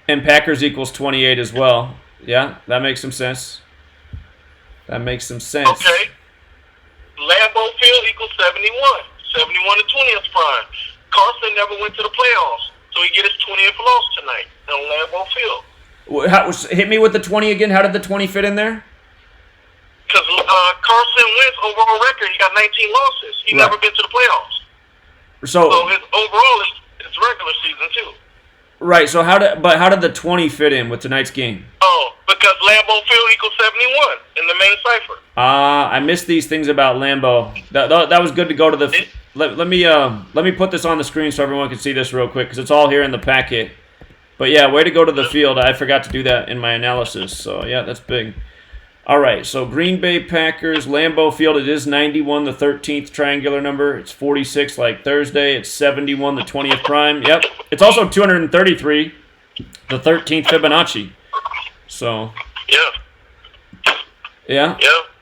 And Packers equals 28 as well. Yeah, that makes some sense. Okay. Lambeau Field equals 71. 71 to 20th prime. Carson never went to the playoffs, so he get his 20th loss tonight on Lambeau Field. Hit me with the 20 again. How did the 20 fit in there? Because Carson Wentz overall record, he got 19 losses. He never been to the playoffs. So his overall is regular season too. Right. So how did the 20 fit in with tonight's game? Oh, because Lambeau Field equals 71 in the main cipher. I missed these things about Lambeau. That was good to go to the. Let me put this on the screen so everyone can see this real quick because it's all here in the packet. But yeah, way to go to the field. I forgot to do that in my analysis. So yeah, that's big. All right, so Green Bay Packers, Lambeau Field, it is 91, the 13th triangular number. It's 46 like Thursday. It's 71, the 20th prime. Yep. It's also 233, the 13th Fibonacci. So. Yeah.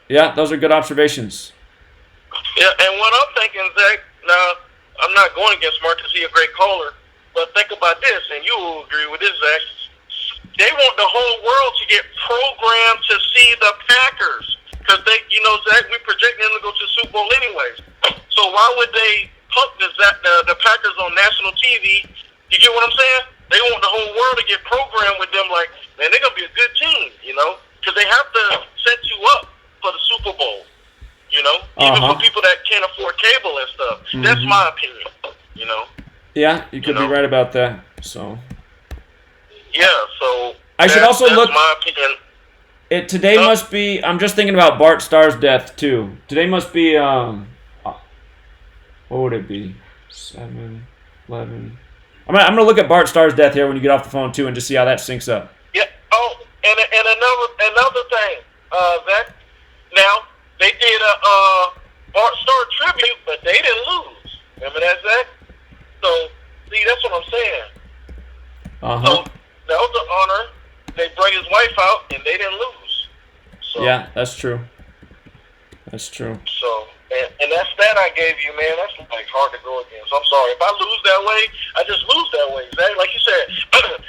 Yeah, those are good observations. Yeah, and what I'm thinking, Zach, now, I'm not going against Mark because he's a great caller, but think about this, and you will agree with this, Zach. They want the whole world to get programmed to see the Packers because they, Zach, we projecting them to go to the Super Bowl anyways. So why would they pump the Packers on national TV? You get what I'm saying? They want the whole world to get programmed with them like, man, they're going to be a good team, because they have to set you up for the Super Bowl, even for people that can't afford cable and stuff. Mm-hmm. That's my opinion, Yeah, you could be right about that, so. Yeah, so I should also look. My opinion. Today must be. I'm just thinking about Bart Starr's death too. Today must be. What would it be? 7, 11. I'm gonna look at Bart Starr's death here when you get off the phone too, and just see how that syncs up. Yeah. Oh, and another thing, Zach. Now they did a Bart Starr tribute, but they didn't lose. Remember that, Zach? So see, that's what I'm saying. So, that was an honor. They brought his wife out, and they didn't lose. So, yeah, that's true. That's true. So, and that stat I gave you, man, that's like hard to go against. I'm sorry. If I lose that way, I just lose that way. Exactly like you said,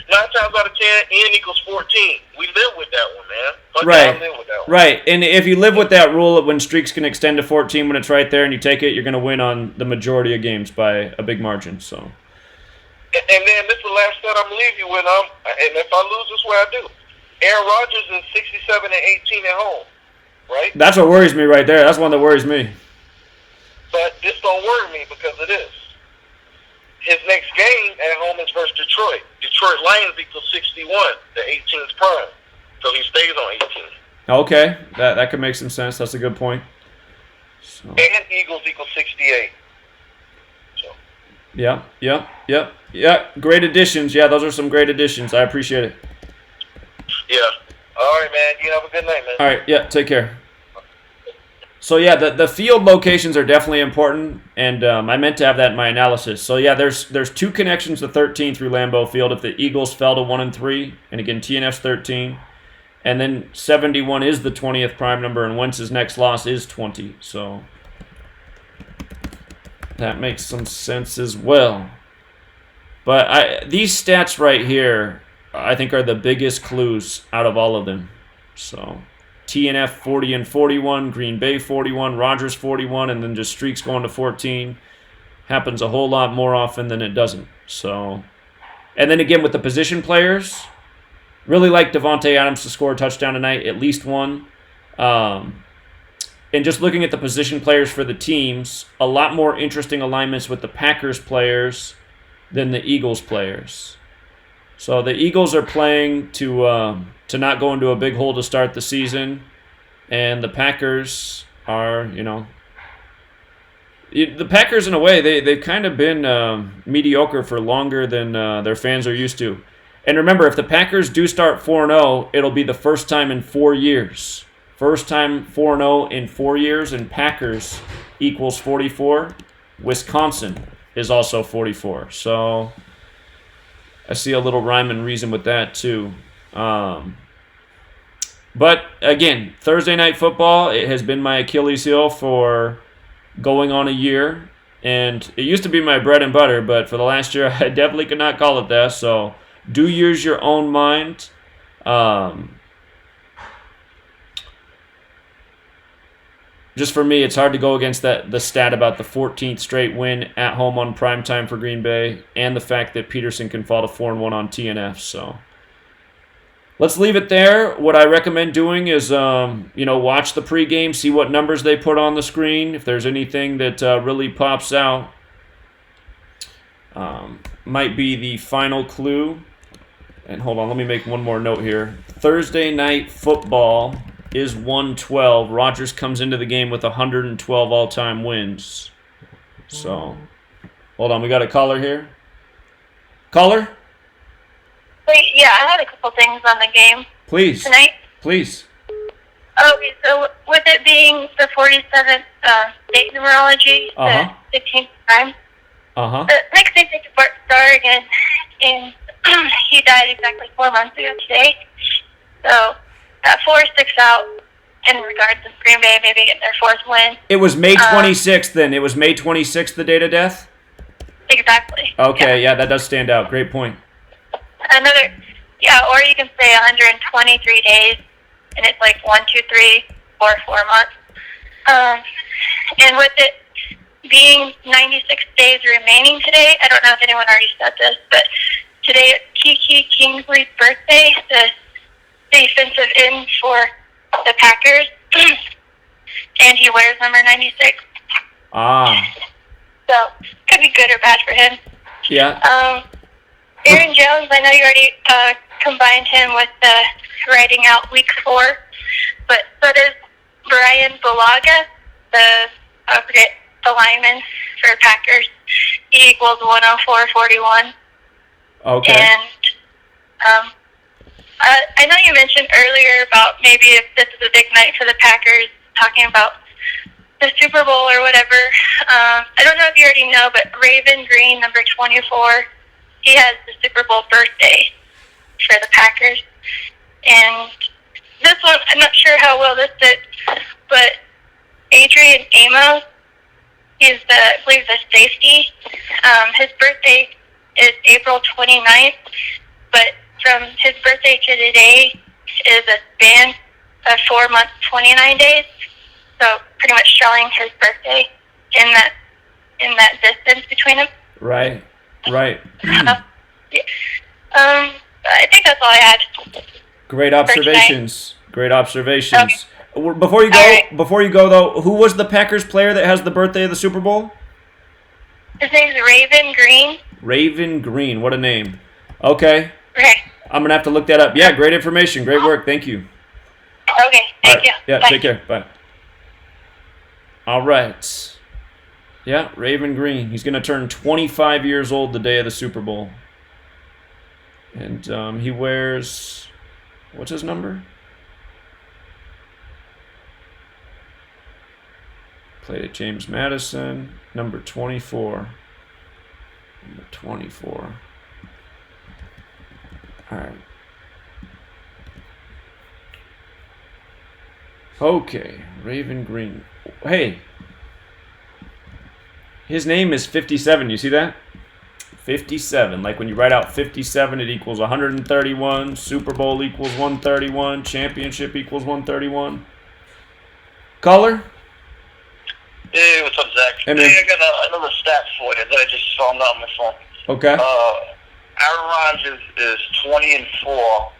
9 times out of 10, N equals 14. We live with that one, man. Right. Right. And if you live with that rule, when streaks can extend to 14 when it's right there and you take it, you're going to win on the majority of games by a big margin. So. And then this is the last stat I'm going to leave you with. And if I lose this way, I do. Aaron Rodgers is 67 and 18 at home, right? That's what worries me right there. That's one that worries me. But this don't worry me because of this. His next game at home is versus Detroit. Detroit Lions equals 61, the 18th prime. So he stays on 18. Okay, that could make some sense. That's a good point. So. And Eagles equals 68. So. Yeah. Great additions. Yeah, those are some great additions. I appreciate it. Yeah. All right, man. You have a good night, man. All right. Yeah. Take care. So yeah, the field locations are definitely important, and I meant to have that in my analysis. So yeah, there's 2 connections to 13 through Lambeau Field if the Eagles fell to 1-3, and again TNF's 13, and then 71 is the 20th prime number, and Wentz's next loss is 20. So that makes some sense as well. But these stats right here, I think, are the biggest clues out of all of them. So TNF 40 and 41, Green Bay 41, Rodgers 41, and then just streaks going to 14. Happens a whole lot more often than it doesn't. So, and then again with the position players, really like Devontae Adams to score a touchdown tonight, at least one. And just looking at the position players for the teams, a lot more interesting alignments with the Packers players than the Eagles players. So the Eagles are playing to not go into a big hole to start the season, and the Packers are, the Packers in a way they've kind of been mediocre for longer than their fans are used to. And remember, if the Packers do start 4-0, it'll be the first time in 4 years. First time 4-0 in 4 years, and Packers equals 44. Wisconsin is also 44. So I see a little rhyme and reason with that too. But again, Thursday night football, it has been my Achilles heel for going on a year. And it used to be my bread and butter, but for the last year, I definitely could not call it that. So do use your own mind. just for me, it's hard to go against the stat about the 14th straight win at home on primetime for Green Bay, and the fact that Peterson can fall to 4-1 on TNF. So let's leave it there. What I recommend doing is, watch the pregame, see what numbers they put on the screen. If there's anything that really pops out, might be the final clue. And hold on, let me make one more note here. Thursday night football is 112. Rodgers comes into the game with 112 all-time wins. So, hold on, we got a caller here. Caller? Wait, yeah, I had a couple things on the game. Please. Tonight. Please. Okay, so with it being the 47th state numerology, Uh-huh. the 15th time, Uh-huh. the next day they start again, and he died exactly 4 months ago today. So that 4 sticks out in regards to Green Bay maybe getting their 4th win. It was May 26th then. It was May 26th, the date of death? Exactly. Okay, yeah, that does stand out. Great point. Or you can say 123 days, and it's like 1, 2, 3, 4, 4 months. And with it being 96 days remaining today, I don't know if anyone already said this, but today it's Kiki Kingsley's birthday, the defensive end for the Packers, and he wears number 96. Ah. So, could be good or bad for him. Yeah. Aaron Jones, I know you already combined him with writing out week 4, but so does Brian Bulaga, the lineman for Packers. He equals 104.41. Okay. And I know you mentioned earlier about maybe if this is a big night for the Packers, talking about the Super Bowl or whatever. I don't know if you already know, but Raven Green, number 24, he has the Super Bowl birthday for the Packers. And this one, I'm not sure how well this fits, but Adrian Amos, he's I believe the safety. His birthday is April 29th, but from his birthday to today is a span of 4 months, 29 days. So pretty much showing his birthday in that distance between them. Right. I think that's all I had. Great observations. Great observations. Okay. Before you go All right. though, who was the Packers player that has the birthday of the Super Bowl? His name's Raven Green. Raven Green. What a name. Okay. Okay. I'm going to have to look that up. Yeah, great information. Great work. Thank you. Okay. Thank you. Yeah, Bye. take care. Bye. All right. Yeah, Raven Green. He's going to turn 25 years old the day of the Super Bowl. And he wears, what's his number? Played at James Madison, number 24. Number 24. All right. Okay, Raven Green. Hey, his name is 57. You see that? 57. Like when you write out 57, it equals 131. Super Bowl equals 131. Championship equals 131. Caller? Hey, what's up, Zach? Hey, man. I got another stat for you that I just found out on my phone. Okay. Aaron Rodgers is 20-4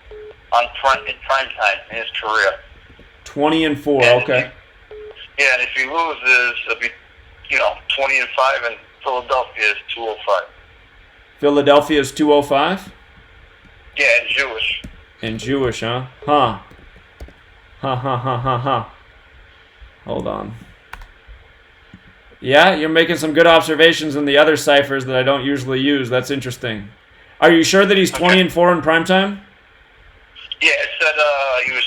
in prime time in his career. 20-4. And Okay. Yeah, and if he loses, it'll be 20-5, and Philadelphia is 205. Philadelphia is 205? Yeah, and Jewish. And Jewish, huh? Huh. Hold on. Yeah, you're making some good observations in the other ciphers that I don't usually use. That's interesting. Are you sure that he's 20-4 in primetime? Yeah, it said he was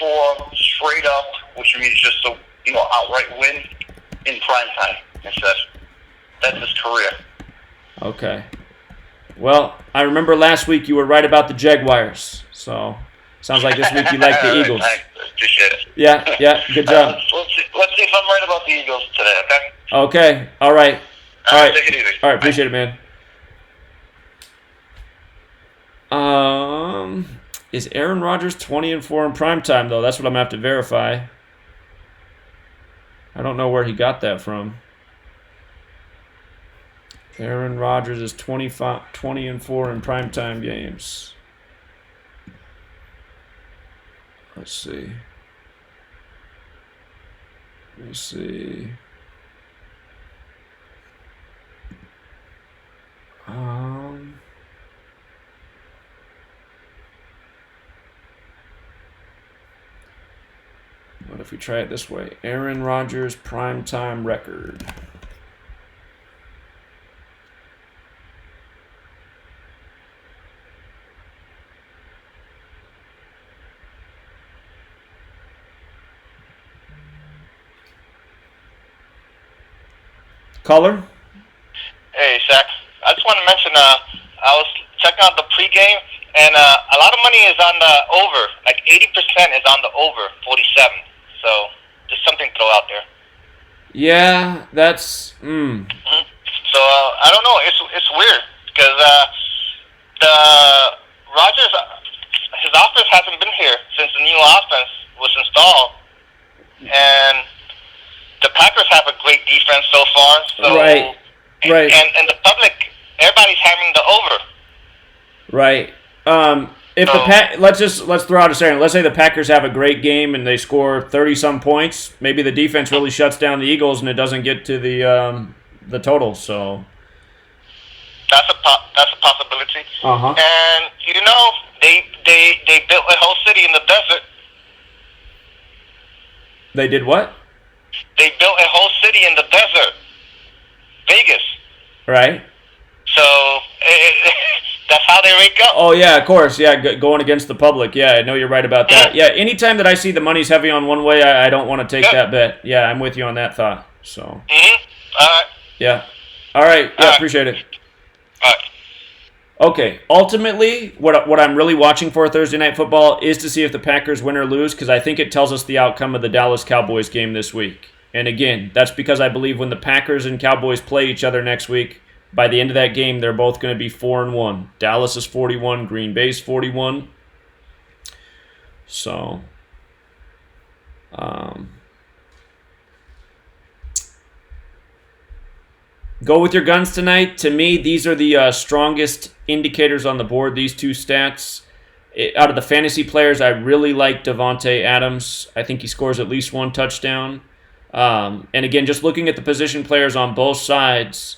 20-4 straight up, which means just a outright win in prime time. It says that's his career. Okay. Well, I remember last week you were right about the Jaguars. So, sounds like this week you like the Eagles. I appreciate it. Yeah, good job. Let's see if I'm right about the Eagles today, okay? Okay, all right. All right, take it easy. All right, appreciate it, man. Is Aaron Rodgers 20-4 in primetime, though? That's what I'm going to have to verify. I don't know where he got that from. Aaron Rodgers is 20 and 4 in primetime games. Let's see. Let me see. What if we try it this way? Aaron Rodgers primetime record. Caller? Hey, Shaq. I just want to mention, I was checking out the pregame, and a lot of money is on the over. Like 80% is on the over 47. So just something to throw out there. Yeah, that's. Mm-hmm. So I don't know. It's weird because the Rodgers, his offense hasn't been here since the new offense was installed, and the Packers have a great defense so far. So, right. And the public, everybody's having the over. Right. If let's throw out a scenario. Let's say the Packers have a great game and they score 30-some points. Maybe the defense really shuts down the Eagles and it doesn't get to the total. So that's a possibility. Uh-huh. And you know they built a whole city in the desert. They did what? They built a whole city in the desert, Vegas. Right. So that's how they rake up. Oh yeah, of course. Yeah, going against the public. Yeah, I know you're right about that. Yeah, anytime that I see the money's heavy on one way, I don't want to take that bet. Yeah, I'm with you on that thought. So. All right. Yeah. All right. Yeah, appreciate it. All right. Okay. Ultimately, what I'm really watching for Thursday Night Football is to see if the Packers win or lose, because I think it tells us the outcome of the Dallas Cowboys game this week. And again, that's because I believe when the Packers and Cowboys play each other next week, by the end of that game, they're both going to be 4-1. Dallas is 41, Green Bay's 41. So, go with your guns tonight. To me, these are the strongest indicators on the board, these two stats. Out of the fantasy players, I really like Davante Adams. I think he scores at least one touchdown. And again, just looking at the position players on both sides,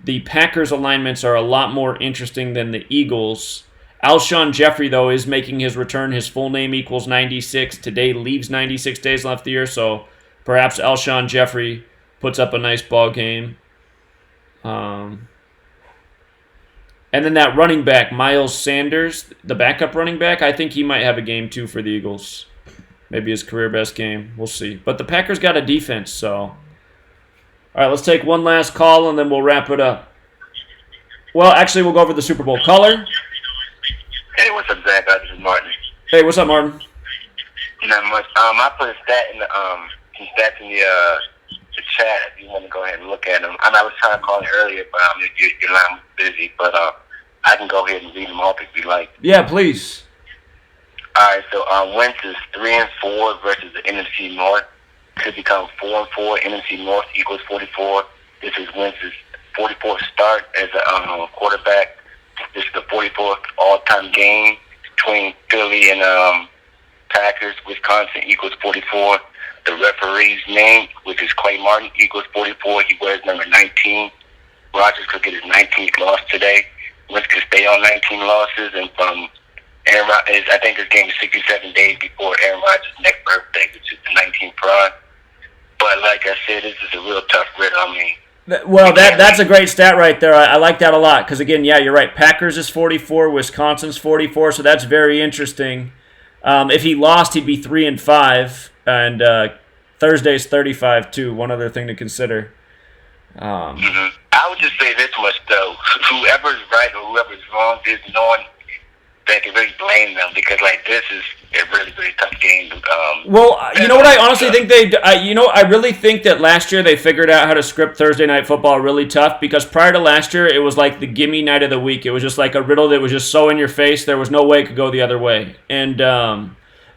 the Packers' alignments are a lot more interesting than the Eagles. Alshon Jeffrey, though, is making his return. His full name equals 96. Today leaves 96 days left of the year, so perhaps Alshon Jeffrey puts up a nice ball game. And then that running back, Miles Sanders, the backup running back, I think he might have a game, too, for the Eagles. Maybe his career best game. We'll see. But the Packers got a defense, so... All right, let's take one last call, and then we'll wrap it up. Well, actually, we'll go over the Super Bowl. Caller? Hey, what's up, Zach? This is Martin. Hey, what's up, Martin? Not much. I put a stat in some stats in the chat if you want to go ahead and look at them. I was trying to call you earlier, but your line was busy. But I can go ahead and read them off if you like. Yeah, please. All right, so Wentz is 3-4 versus the NFC North. Could become 4-4. NFC North equals 44. This is Wentz's 44th start as a quarterback. This is the 44th all-time game between Philly and Packers. Wisconsin equals 44. The referee's name, which is Clay Martin, equals 44. He wears number 19. Rodgers could get his 19th loss today. Wentz could stay on 19 losses. And from Aaron Rodgers, I think this game is 67 days before Aaron Rodgers' next birthday, which is the 19th prime. But like I said, this is a real tough riddle. I mean, well, that's a great stat right there. I like that a lot because, again, yeah, you're right. Packers is 44, Wisconsin's 44, so that's very interesting. If he lost, he'd be 3-5, and Thursday's 35 too. One other thing to consider. I would just say this much though: whoever's right or whoever's wrong, there's no one that can really blame them because, like, this is a really, really tough game. Well, you know what? I honestly think I really think that last year they figured out how to script Thursday Night Football really tough because prior to last year, it was like the gimme night of the week. It was just like a riddle that was just so in your face, there was no way it could go the other way. And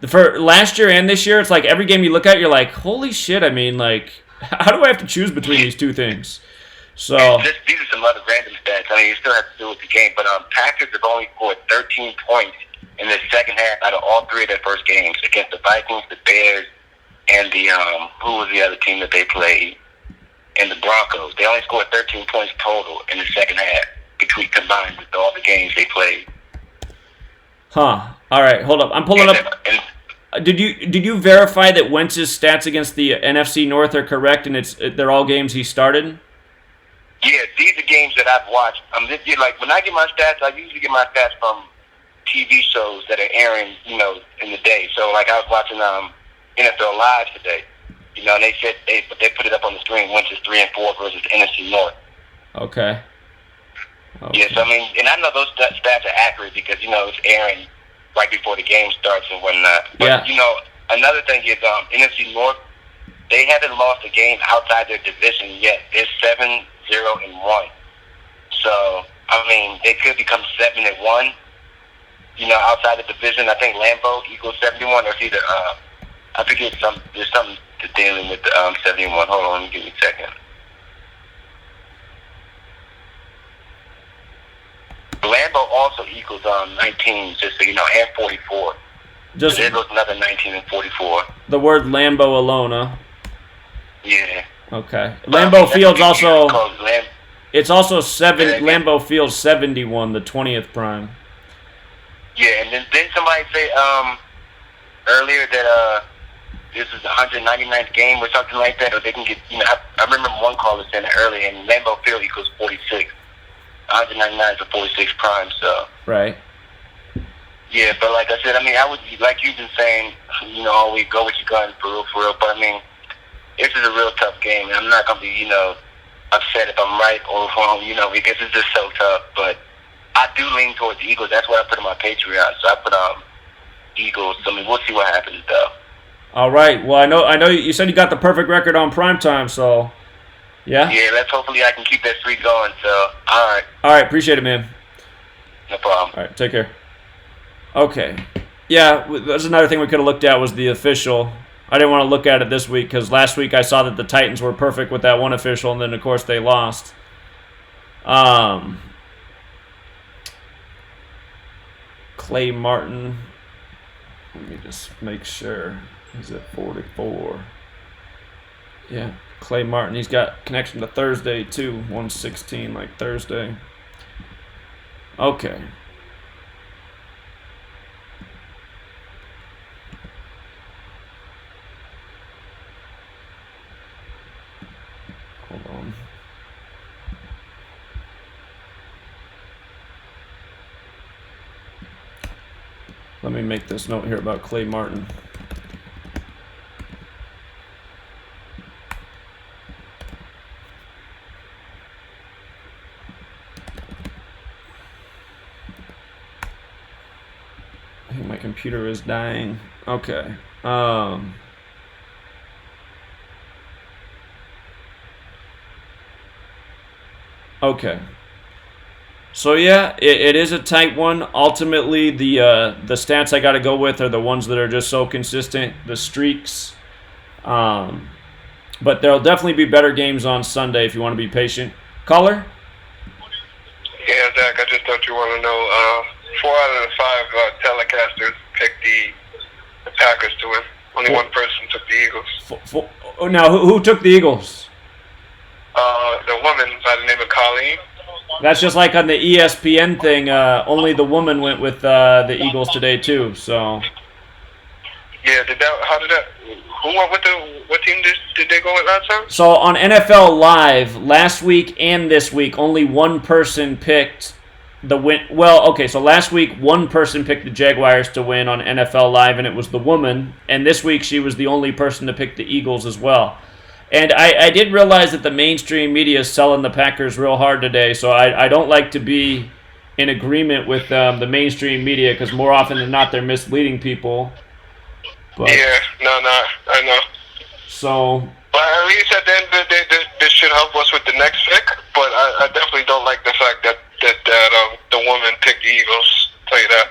for last year and this year, it's like every game you look at, you're like, holy shit, I mean, like, how do I have to choose between these two things? So These are some other random stats. I mean, you still have to do with the game, but Packers have only scored 13 points in the second half out of all three of their first games against the Vikings, the Bears, and the who was the other team that they played? And the Broncos. They only scored 13 points total in the second half between combined with all the games they played. Huh. All right, hold up. I'm pulling up. Did you verify that Wentz's stats against the NFC North are correct and they're all games he started? Yeah, these are games that I've watched. Like when I get my stats, I usually get my stats from TV shows that are airing, in the day. So like I was watching NFL Live today, and they said they put it up on the screen. Wentz's 3-4 versus NFC North. Okay. Yes, I mean, and I know those stats are accurate because it's airing right before the game starts and whatnot. But another thing is NFC North, they haven't lost a game outside their division yet. They're 7-0-1. So I mean, they could become 7-1. Outside the division, I think Lambeau equals 71, or it's either I forget there's something to dealing with the 71. Hold on, give me a second. Lambeau also equals 19, just so you know, and 44. Just so there goes another 19 and 44. The word Lambeau alone, huh? Yeah. Okay. Lambeau Field's also. It's also Lambeau Field's 71, the 20th prime. Yeah, and then didn't somebody say earlier that this is the 199th game or something like that, or they can get. I remember one caller saying that earlier, and Lambeau Field equals 46. 199 to 46 prime, so. Right. Yeah, but like I said, I mean, I would, like you've been saying, always go with your gun for real. But I mean, this is a real tough game, and I'm not gonna be, upset if I'm right or wrong, because it's just so tough. But I do lean towards the Eagles. That's what I put in my Patreon. So I put Eagles. So I mean, we'll see what happens though. All right. Well, I know you said you got the perfect record on primetime, so. Yeah? Yeah, hopefully I can keep that streak going, so, all right. All right, appreciate it, man. No problem. All right, take care. Okay. Yeah, that's another thing we could have looked at was the official. I didn't want to look at it this week because last week I saw that the Titans were perfect with that one official, and then, of course, they lost. Clay Martin. Let me just make sure. He's at 44. Yeah. Clay Martin, he's got connection to Thursday too, 116 like Thursday. Okay. Hold on. Let me make this note here about Clay Martin. My computer is dying. Okay. Okay. So yeah, it is a tight one. Ultimately, the stats I got to go with are the ones that are just so consistent, the streaks. But there'll definitely be better games on Sunday if you want to be patient. Caller? Yeah, Zach, I just thought you want to know. 4 out of the 5 telecasters picked the Packers to win. Only one person took the Eagles. Now, who took the Eagles? The woman by the name of Colleen. That's just like on the ESPN thing. Only the woman went with the Eagles today too. So. Yeah, who went with what team did they go with last time? So on NFL Live last week and this week, only one person picked the win. Well, okay, so last week one person picked the Jaguars to win on NFL Live, and it was the woman. And this week she was the only person to pick the Eagles as well. And I did realize that the mainstream media is selling the Packers real hard today, so I don't like to be in agreement with the mainstream media because more often than not they're misleading people. But, yeah, no, I know. So. But at least at the end of the day, this should help us with the next pick. But I definitely don't like the fact that the woman picked the Eagles. Tell you that.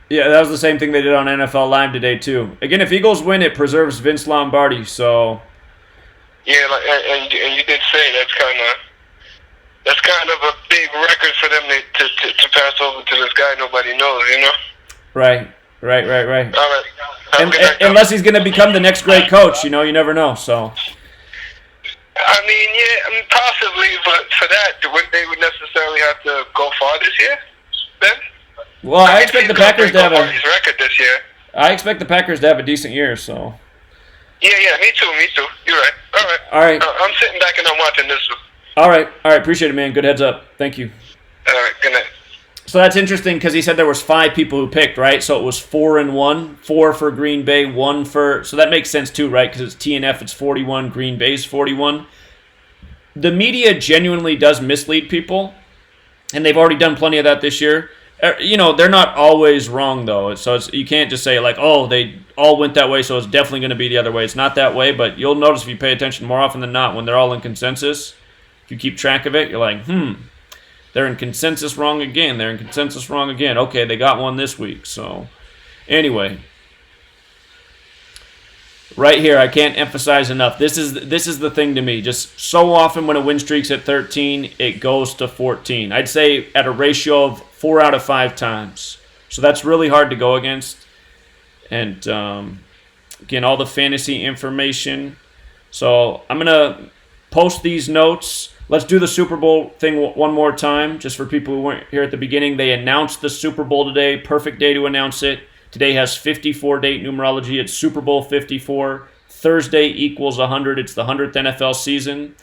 Yeah, that was the same thing they did on NFL Live today too. Again, if Eagles win, it preserves Vince Lombardi. So, Yeah, like, and you did say that's kind of a big record for them to pass over to this guy nobody knows, you know? Right. All right. Have a good night, Unless he's going to become the next great coach, you know, you never know. So, possibly, but for that, they would necessarily have to go far this year, then? well, I expect the Packers to have his record this year. I expect the Packers to have a decent year. So. Yeah, me too. You're right. All right. I'm sitting back and I'm watching this one. All right. Appreciate it, man. Good heads up. Thank you. All right. Good night. So that's interesting because he said there was 5 people who picked, right? So it was 4 and 1, 4 for Green Bay, 1 for. So that makes sense too, right? Because it's TNF, it's 41, Green Bay's 41. The media genuinely does mislead people, and they've already done plenty of that this year. You know, they're not always wrong though. So you can't just say like, oh, they all went that way, so it's definitely going to be the other way. It's not that way, but you'll notice if you pay attention more often than not when they're all in consensus. If you keep track of it, you're like, they're in consensus wrong again. They're in consensus wrong again. Okay, they got one this week. So, anyway, right here, I can't emphasize enough. This is the thing to me. Just so often when a win streak's at 13, it goes to 14. I'd say at a ratio of 4 out of 5 times. So that's really hard to go against. And again, all the fantasy information. So I'm gonna post these notes. Let's do the Super Bowl thing one more time, just for people who weren't here at the beginning. They announced the Super Bowl today. Perfect day to announce it. Today has 54 date numerology. It's Super Bowl 54. Thursday equals 100. It's the 100th NFL season.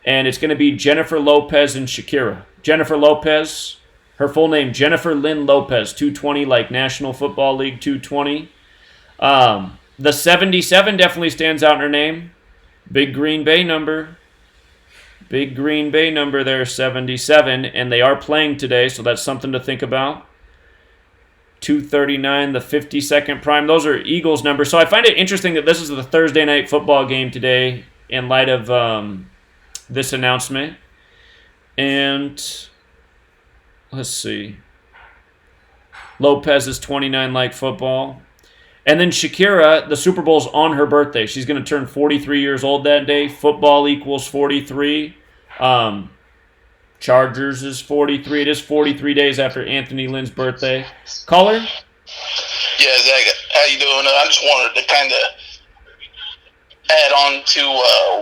And it's going to be Jennifer Lopez and Shakira. Jennifer Lopez, her full name, Jennifer Lynn Lopez, 220, like National Football League 220. The 77 definitely stands out in her name. Big Green Bay number. Big Green Bay number there, 77, and they are playing today, so that's something to think about. 239, the 52nd prime. Those are Eagles numbers. So I find it interesting that this is the Thursday night football game today in light of this announcement. And let's see. Lopez is 29 like football. And then Shakira, the Super Bowl's on her birthday. She's going to turn 43 years old that day. Football equals 43. Chargers is 43. It is 43 days after Anthony Lynn's birthday. Caller? Yeah, Zach, how you doing? I just wanted to kind of add on to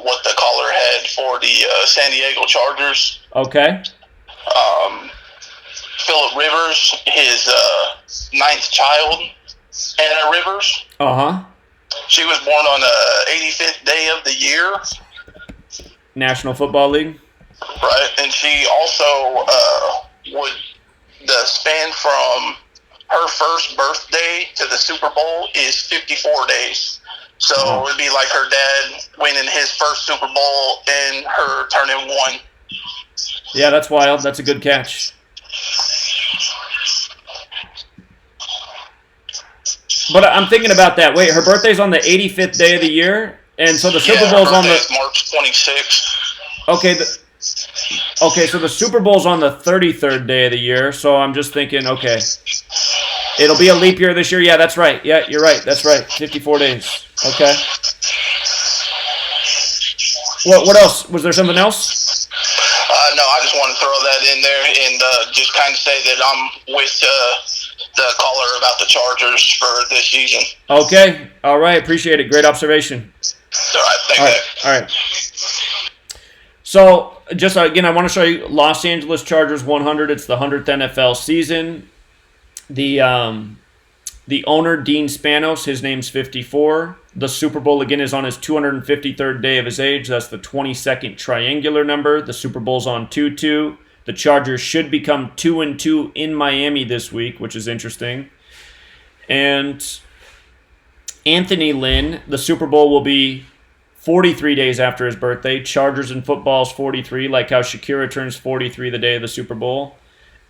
what the caller had for the San Diego Chargers. Okay. Phillip Rivers, his 9th child, Anna Rivers. Uh-huh. She was born on the 85th day of the year. National Football League. Right, and she also would the span from her first birthday to the Super Bowl is 54 days. So it would be like her dad winning his first Super Bowl and her turning 1. Yeah, that's wild. That's a good catch. But I'm thinking about that. Wait, her birthday's on the 85th day of the year, and so the Super Bowl's on the March 26th. Okay. So the Super Bowl's on the 33rd day of the year. So I'm just thinking, okay, it'll be a leap year this year. Yeah, that's right. Yeah, you're right. That's right. 54 days. Okay. What else? Was there something else? No, I just want to throw that in there and just kind of say that I'm with the caller about the Chargers for this season. Okay. All right. Appreciate it. Great observation. All right. Thanks. All right. So, just again, I want to show you Los Angeles Chargers 100. It's the 100th NFL season. The owner, Dean Spanos, his name's 54. The Super Bowl, again, is on his 253rd day of his age. That's the 22nd triangular number. The Super Bowl's on 2-2. The Chargers should become 2-2 in Miami this week, which is interesting. And Anthony Lynn, the Super Bowl will be 43 days after his birthday. Chargers in football is 43, like how Shakira turns 43 the day of the Super Bowl.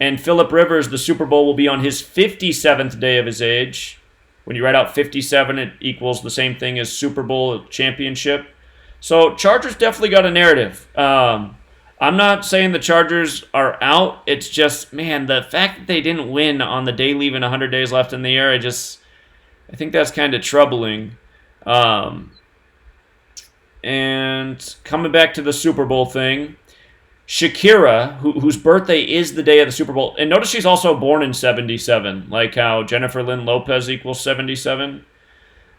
And Phillip Rivers, the Super Bowl will be on his 57th day of his age. When you write out 57, it equals the same thing as Super Bowl championship. So Chargers definitely got a narrative. I'm not saying the Chargers are out. It's just, man, the fact that they didn't win on the day leaving 100 days left in the year, I think that's kind of troubling. And coming back to the Super Bowl thing, Shakira, whose birthday is the day of the Super Bowl, and notice she's also born in 77, like how Jennifer Lynn Lopez equals 77.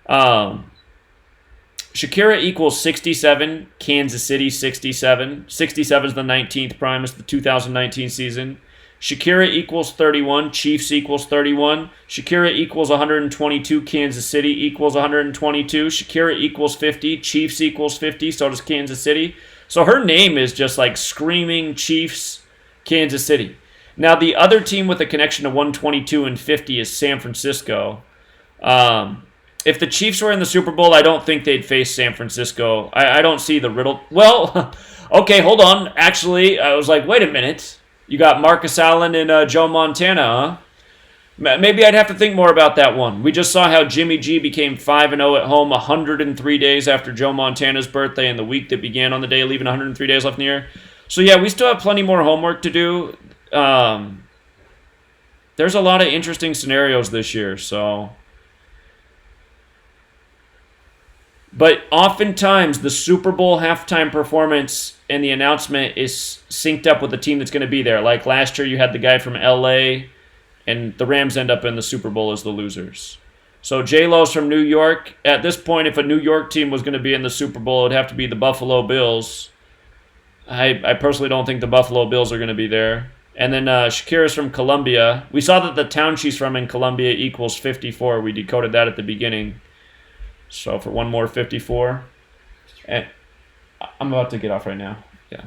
Shakira equals 67, Kansas City 67. 67 is the 19th prime, it's the 2019 season. Shakira equals 31, Chiefs equals 31. Shakira equals 122, Kansas City equals 122. Shakira equals 50, Chiefs equals 50, so does Kansas City. So her name is just like screaming Chiefs, Kansas City. Now the other team with a connection to 122 and 50 is San Francisco. If the Chiefs were in the Super Bowl, I don't think they'd face San Francisco. I don't see the riddle. Well, okay, hold on. Actually, I was like, wait a minute. You got Marcus Allen and Joe Montana, huh? Maybe I'd have to think more about that one. We just saw how Jimmy G became 5-0 at home 103 days after Joe Montana's birthday and the week that began on the day, leaving 103 days left in the year. So yeah, we still have plenty more homework to do. There's a lot of interesting scenarios this year, so... But oftentimes, the Super Bowl halftime performance and the announcement is synced up with the team that's going to be there. Like last year, you had the guy from L.A., and the Rams end up in the Super Bowl as the losers. So J-Lo's from New York. At this point, if a New York team was going to be in the Super Bowl, it would have to be the Buffalo Bills. I personally don't think the Buffalo Bills are going to be there. And then Shakira's from Colombia. We saw that the town she's from in Colombia equals 54. We decoded that at the beginning. So for one more 54. And I'm about to get off right now. Yeah.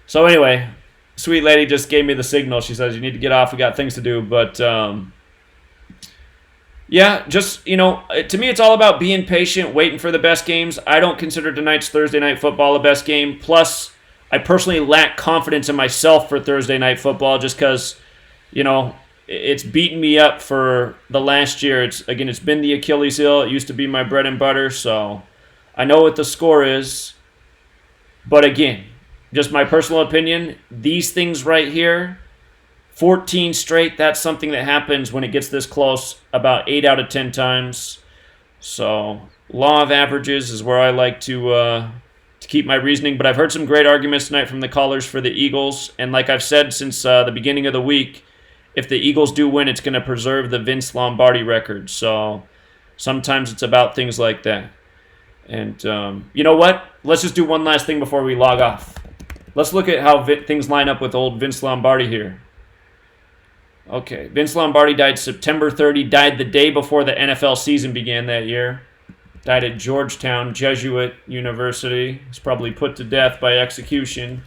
So anyway, sweet lady just gave me the signal. She says, you need to get off. We got things to do. But yeah, just, to me, it's all about being patient, waiting for the best games. I don't consider tonight's Thursday Night Football a best game. Plus, I personally lack confidence in myself for Thursday Night Football just because, it's beaten me up for the last year. It's been the Achilles heel. It used to be my bread and butter, so I know what the score is. But again, just my personal opinion, these things right here, 14 straight, that's something that happens when it gets this close about 8 out of 10 times. So law of averages is where I like to keep my reasoning. But I've heard some great arguments tonight from the callers for the Eagles. And like I've said since the beginning of the week, if the Eagles do win, it's going to preserve the Vince Lombardi record. So sometimes it's about things like that. And you know what? Let's just do one last thing before we log off. Let's look at how things line up with old Vince Lombardi here. Okay, Vince Lombardi died September 30, died the day before the NFL season began that year. Died at Georgetown Jesuit University. He's probably put to death by execution.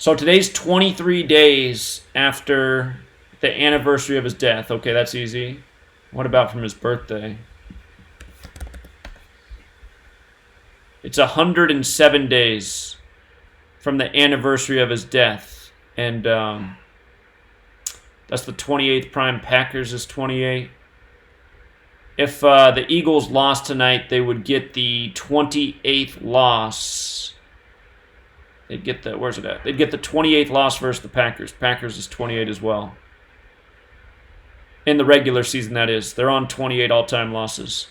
So today's 23 days after the anniversary of his death. Okay, that's easy. What about from his birthday? It's 107 days from the anniversary of his death. And that's the 28th prime. Packers is 28. If the Eagles lost tonight, they would get the 28th loss. They'd get the, where's it at? They'd get the 28th loss versus the Packers. Packers is 28 as well. In the regular season, that is. They're on 28 all-time losses.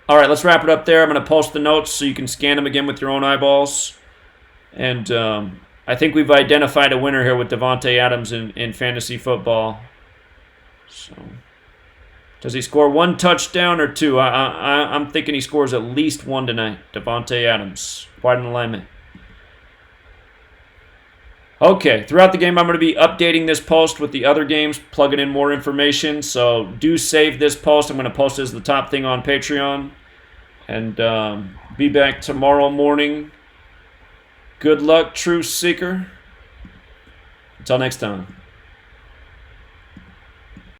All right, let's wrap it up there. I'm going to post the notes so you can scan them again with your own eyeballs. And I think we've identified a winner here with Davante Adams in fantasy football. So, does he score one touchdown or two? I'm thinking he scores at least one tonight. Davante Adams, quite an alignment. Okay, throughout the game, I'm going to be updating this post with the other games, plugging in more information. So do save this post. I'm going to post it as the top thing on Patreon. And be back tomorrow morning. Good luck, Truth Seeker. Until next time.